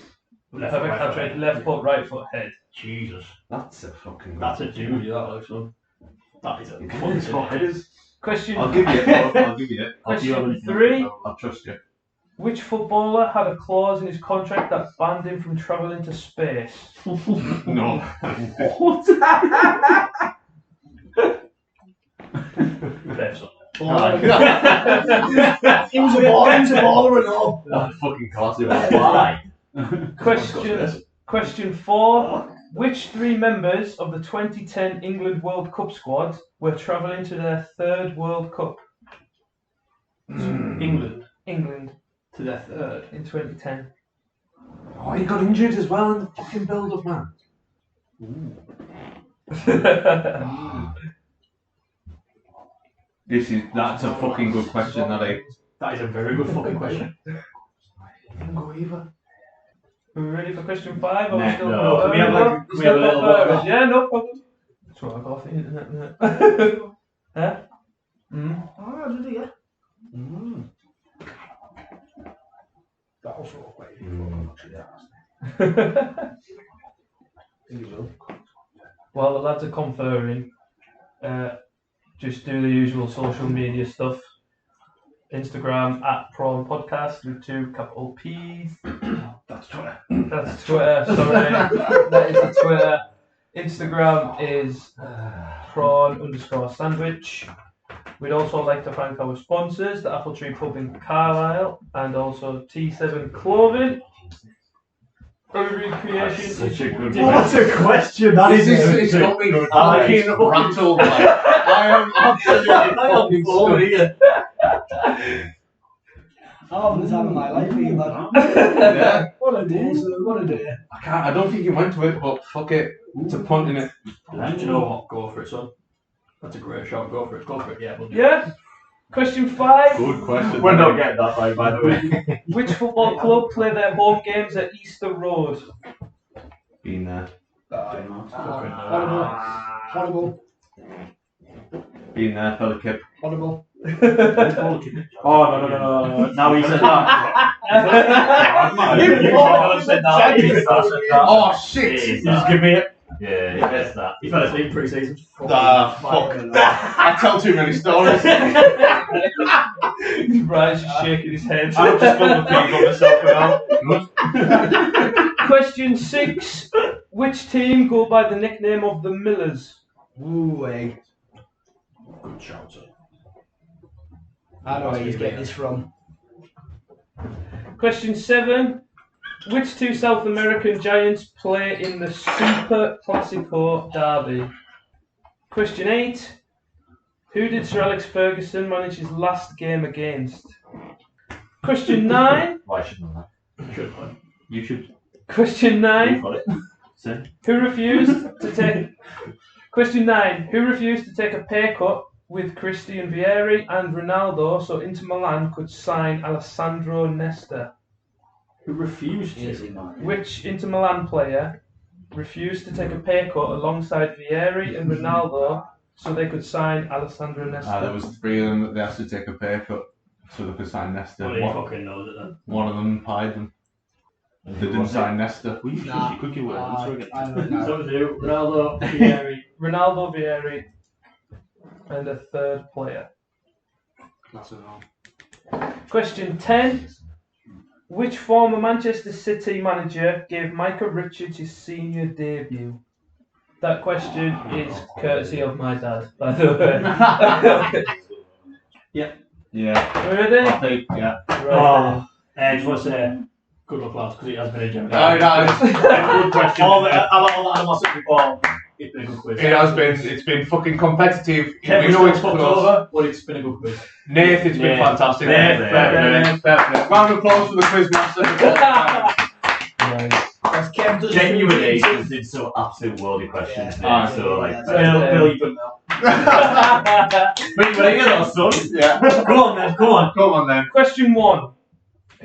Left perfect foot, right hat-trick, foot. left foot, right foot, head. Jesus. That's a fucking. That's a doozy, that looks like. That is a You fucking can't headers. Question I'll give you it. I'll give you it. Question 3. I'll trust you. Which footballer had a clause in his contract that banned him from travelling to space? No. Left foot. He was a baller and all. That fucking cost him. Why? Question 4. Which 3 members of the 2010 England World Cup squad were travelling to their 3rd World Cup? England. England To their 3rd. in 2010. Oh, he got injured as well in the fucking build-up, man. That's a fucking good question, that is. That is a very good fucking question. Are we ready for question 5? Or Nah, still no. Can we have, like, Still we have a little got bit of- five. Yeah, no problem. That's what I got off the internet. Huh? Oh, did he? Yeah. That also quite While the lads are conferring, just do the usual social media stuff. Instagram at Prawn Podcast with 2 capital P's. That's Twitter. That's Twitter, sorry. That is the Twitter. Instagram is Prawn_Sandwich. We'd also like to thank our sponsors, the Apple Tree Pub in Carlisle, and also T7 Clothing. Recreation. Such a good What a question that is. It's got me fucking rattled. Like, I am absolutely fucking stunned. I'm having the time of my life here, man. Yeah. What a day, sir. What a day. I don't think you went to it, but fuck it. It's a punt in it. Do you know what? Go for it, son. That's a great shot. Go for it. Go for it. Yeah, we'll do it. Yeah. Question 5. Good question. We're not getting that right, by the way. Which football club play their home games at Easter Road? Been there. Horrible. Been there, fella kip. Horrible. Oh, no. Now he said that. You said that. Oh shit! You just give me it. Yeah, He gets that. He fell asleep pre-season. Fuck. I tell too many stories. Brian's just shaking his head. I'm just going to pee for myself now. Question 6. Which team go by the nickname of the Millers? Ooh, hey. Good shout, sir. I know where he's getting this from. Question 7. Which 2 South American giants play in the Super Classico derby? Question 8. Who did Sir Alex Ferguson manage his last game against? Question 9. Why shouldn't I? Should play. You should. Question 9. You've got it. See? Who refused to take Question 9. Who refused to take a pay cut with Christian Vieri and Ronaldo so Inter Milan could sign Alessandro Nesta? Who refused Easy, to? man. Which Inter Milan player refused to take a pay cut alongside Vieri and Ronaldo so they could sign Alessandro Nesta? There was 3 of them that they had to take a pay cut so they could sign Nesta. Well, he fucking knows it then. One of them pied them. They didn't sign Nesta. Well, you could give away an answer again. I don't know. So do Ronaldo, Vieri. Ronaldo, Vieri, and a third player. That's it all. Question 10. Which former Manchester City manager gave Michael Richards his senior debut? That question is courtesy of my dad, by the way. Yeah. Ready? I think, yeah. Right. I just want to say, good luck, lads, because it has been a gem. Good question. All the animosity before. It's been a good quiz. It's been fucking competitive. We know it's fucked close. over, but it's been a good quiz. Nath, it's been fantastic. Nath, Fair play. Round of applause for the quiz master. That's Kev does Genuinely, do just did some absolute worldy questions. Yeah. There, so like, Bill, you couldn't know. wait, you know, son. Yeah. Go on then, go on. Come on then. Question 1.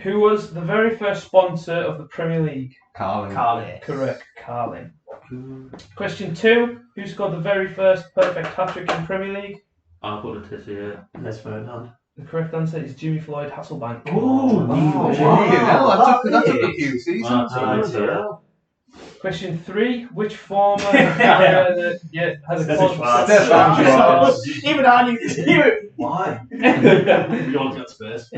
Who was the very first sponsor of the Premier League? Carling. Correct, Carling. Question 2. Who scored the very first perfect hat-trick in Premier League? I'll put it this here. Let's Ferdinand. The correct answer is Jimmy Floyd Hasselbank. That's a few seasons. Question 3. Which former has a close... Even I knew this. Why? You don't get space.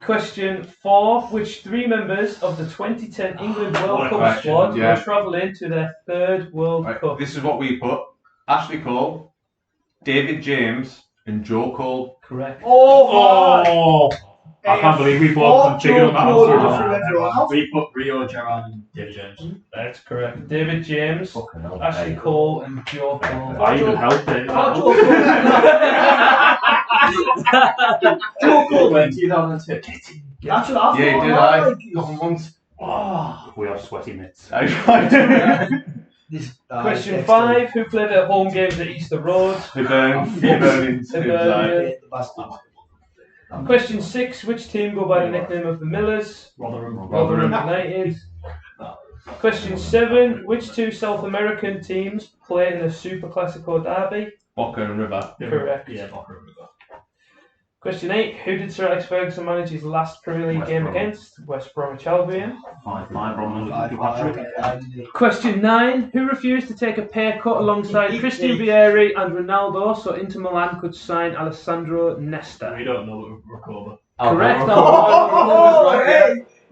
Question 4. Which 3 members of the 2010 England World What a Cup question, squad yeah. were travelling to their 3rd World Right, Cup? this is what we put. Ashley Cole, David James, and Joe Cole. Correct. Oh! I can't believe we both configured that answer. We put Rio, Gerrard, and David James. That's correct. David James, Fucking hell. Ashley Cole, and Joe Cole. I even helped it. Joe Cole When 2002. That's what I Yeah, thought. did I? Got him once. Oh, we have sweaty mitts. I tried. Question 5. Who played their home games at Easter Road? Hibernians. Hibernian. Question 6. Which team go by the nickname of the Millers? Rotherham United. Question 7. Which 2 South American teams play in the Super Classico derby? Boca and River. Correct. Yeah, Boca River. Question 8. Who did Sir Alex Ferguson manage his last Premier League West game Brom. against? West Bromwich Albion. 5-5 Roman Patrick. Question 9. Who refused to take a pay cut alongside Christian Vieri and Ronaldo so Inter Milan could sign Alessandro Nesta? We don't know what Recoba. Correct.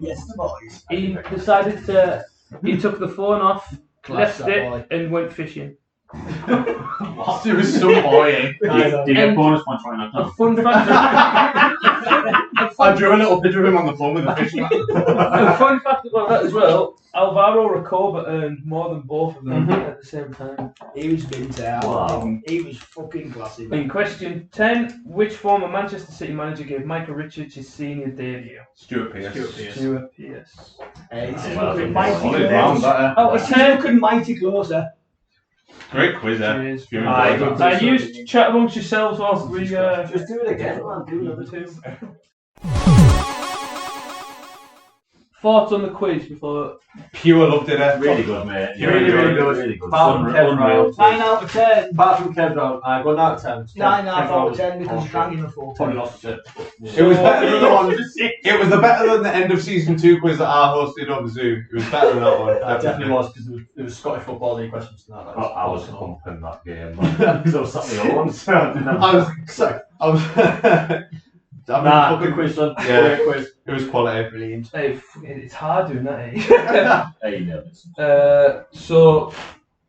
Yes, the boys. He decided to. He took the phone off, Class left that it, boy. and went fishing. It was so boring. Did you get bonus points right A now? fun fact. I drew a little picture of him on the phone with a fish. A fun fact about that as well. Alvaro Recoba earned more than both of them at the same time. He was been out. Wow. He was fucking classy. In question 10, which former Manchester City manager gave Michael Richards his senior debut? Stuart Pearce. Stuart Pearce. This is Well, looking it's mighty Solid round, close. that. Out of This is 10. looking mighty closer. Great quiz, eh? Cheers. If you enjoyed that. You chat amongst yourselves whilst we Just do it again, man. Do another two. Thoughts on the quiz before. Pure loved it, eh? Really good, mate. Really, really good. Really good. Apart from Kevin Round. 9 out of 10. Apart from Kevin Round, I got 9 out of 10. 9 out of 10 because you can't give him a 4. Probably lost it. It was better than the one. It was the better than the end of season 2 quiz that I hosted on Zoom. It was better than that one. That definitely was because there was Scottish Football League questions tonight. I was pumping that game because I was sat in the own, so I didn't have I was. Nah, good quiz, son. Yeah. Great quiz. It was quality. Brilliant. Hey, it's hard doing that, eh? Hey, you know this. So,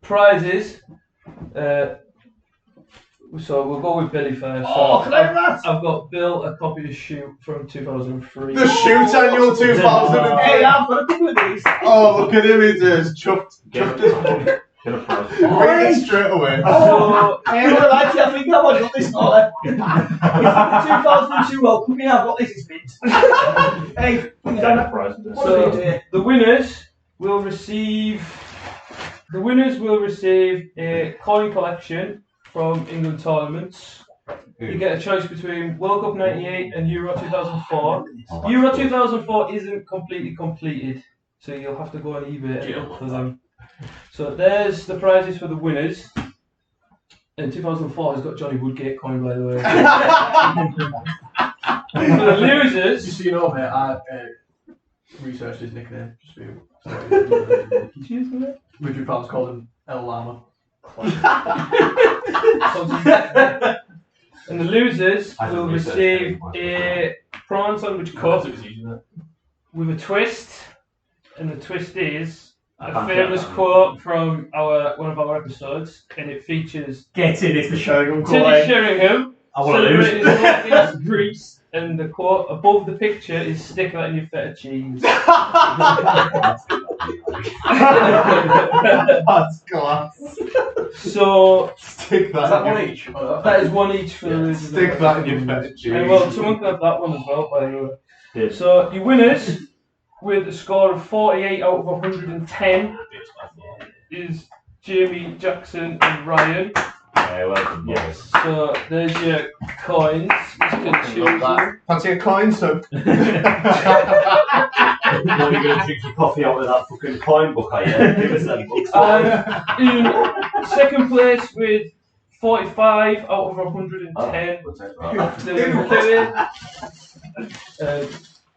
prizes. So we'll go with Billy first. Oh, So clever that! I've got Bill a copy of Shoot from 2003. The Shoot Annual 2000. Hey, I've got a couple of these. Oh, look at him, he's just chuffed. Chuffed his book. Get a prize. Read it straight away. Oh, hey, I'm gonna lie to you, I think I've got this smaller. It's 2002 World Cup, yeah, I've got this, it's mint. Hey, Get a prize. what do we do? The winners will receive the winners will receive a coin collection from England tournaments. You get a choice between World Cup 98 and Euro 2004. Euro 2004 isn't completely completed, so you'll have to go on eBay and look for them. So there's the prizes for the winners. And 2004 has got Johnny Woodgate coin, by the way. For the losers, Just so you know, mate, I researched his nickname. Just for you. Richard Prowse called him El Llama. and the losers will receive a Prawn Sandwich cup with a twist, and the twist is a famous quote from one of our episodes, and it features Get in if the Sheringham Teddy calling. Sheringham I want to lose. celebrating his birthday in Greece, and the quote above the picture is "Stick that in your feta cheese." That's class. So Stick that. Is that in one your- each? that is one each for the losers. Stick that in your feta cheese. And well, someone can have that one as well, by the way. Yeah. So your winners with a score of 48 out of 110 is Jamie, Jackson, and Ryan. Yeah, welcome, boys. Yes. So there's your coins. You can choose them. Fancy a coin, son? What are you going to drink your coffee out of that fucking coin book, are you? Give us that book. In second place with 45 out of 110. We'll take that.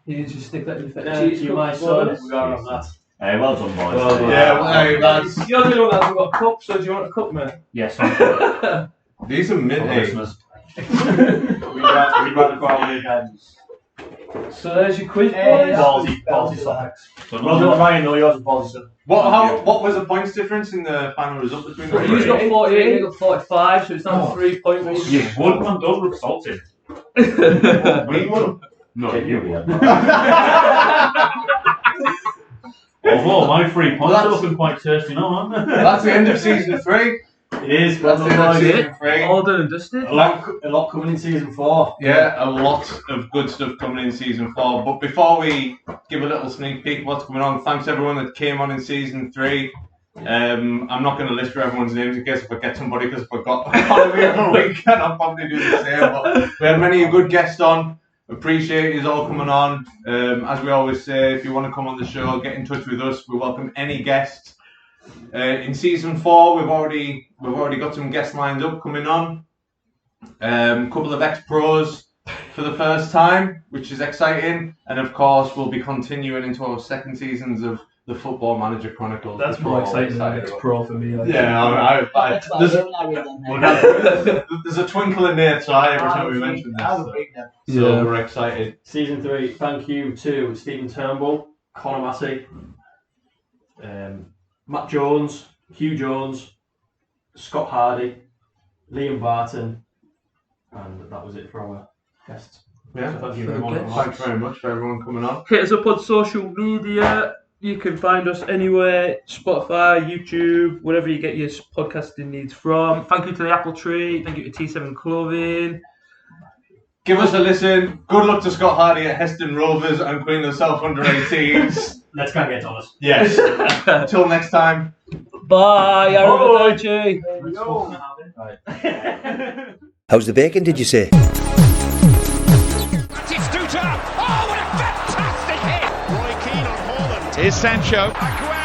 You just stick that in your feta cheese. You my son. We are on that. Hey, well done, boys. Well done. Yeah, well, hey, lads. You're the only one that hasn't got a cup, so do you want a cup, mate? Yes, I'm These are for mint. Christmas. We'd rather go out weekends. So there's your quiz, boys. Ballsy topics. Well done, Ryan. No, yours is ballsy, sir. What was the points difference in the final result between the You've three? got 48, you've got 45, so it's not a 3 point race. You've won and done with salted. We won. No, you Although my 3 points are looking quite thirsty now, aren't they? That's the end of season 3. It is. That's the end of season 3. All done and dusted. A lot coming in season 4. Yeah, a lot of good stuff coming in season 4. But before we give a little sneak peek of what's coming on, thanks everyone that came on in season 3. I'm not going to list for everyone's names in case I forget somebody because I forgot the other week, and I'll probably do the same. But we had many good guests on. Appreciate you all coming on. As we always say, if you want to come on the show, get in touch with us. We welcome any guests. In season 4, we've already got some guests lined up coming on. Couple of ex-pros for the first time, which is exciting. And of course, we'll be continuing into our second seasons of the Football Manager Chronicles. That's more exciting than the next pro for me. There's a twinkle in Nate's eye every time we mention this. So we're excited. Season 3, thank you to Stephen Turnbull, Conor Massey, Matt Jones, Hugh Jones, Scott Hardy, Liam Barton, and that was it for our guests. Yeah, So thank you everyone. thanks very much for everyone coming on. Hit us up on social media. You can find us anywhere, Spotify, YouTube, wherever you get your podcasting needs from. Thank you to the Apple Tree. Thank you to T7 Clothing. Give us a listen. Good luck to Scott Hardy at Heston Rovers and Queen of South Under 18s. Let's go and get honest. Yes. Until next time. Bye, arrivederci. How's the bacon, did you say? Batistuta! Oh, what a fantastic hit! Roy Keane on Haaland. Here's Sancho. Aguero.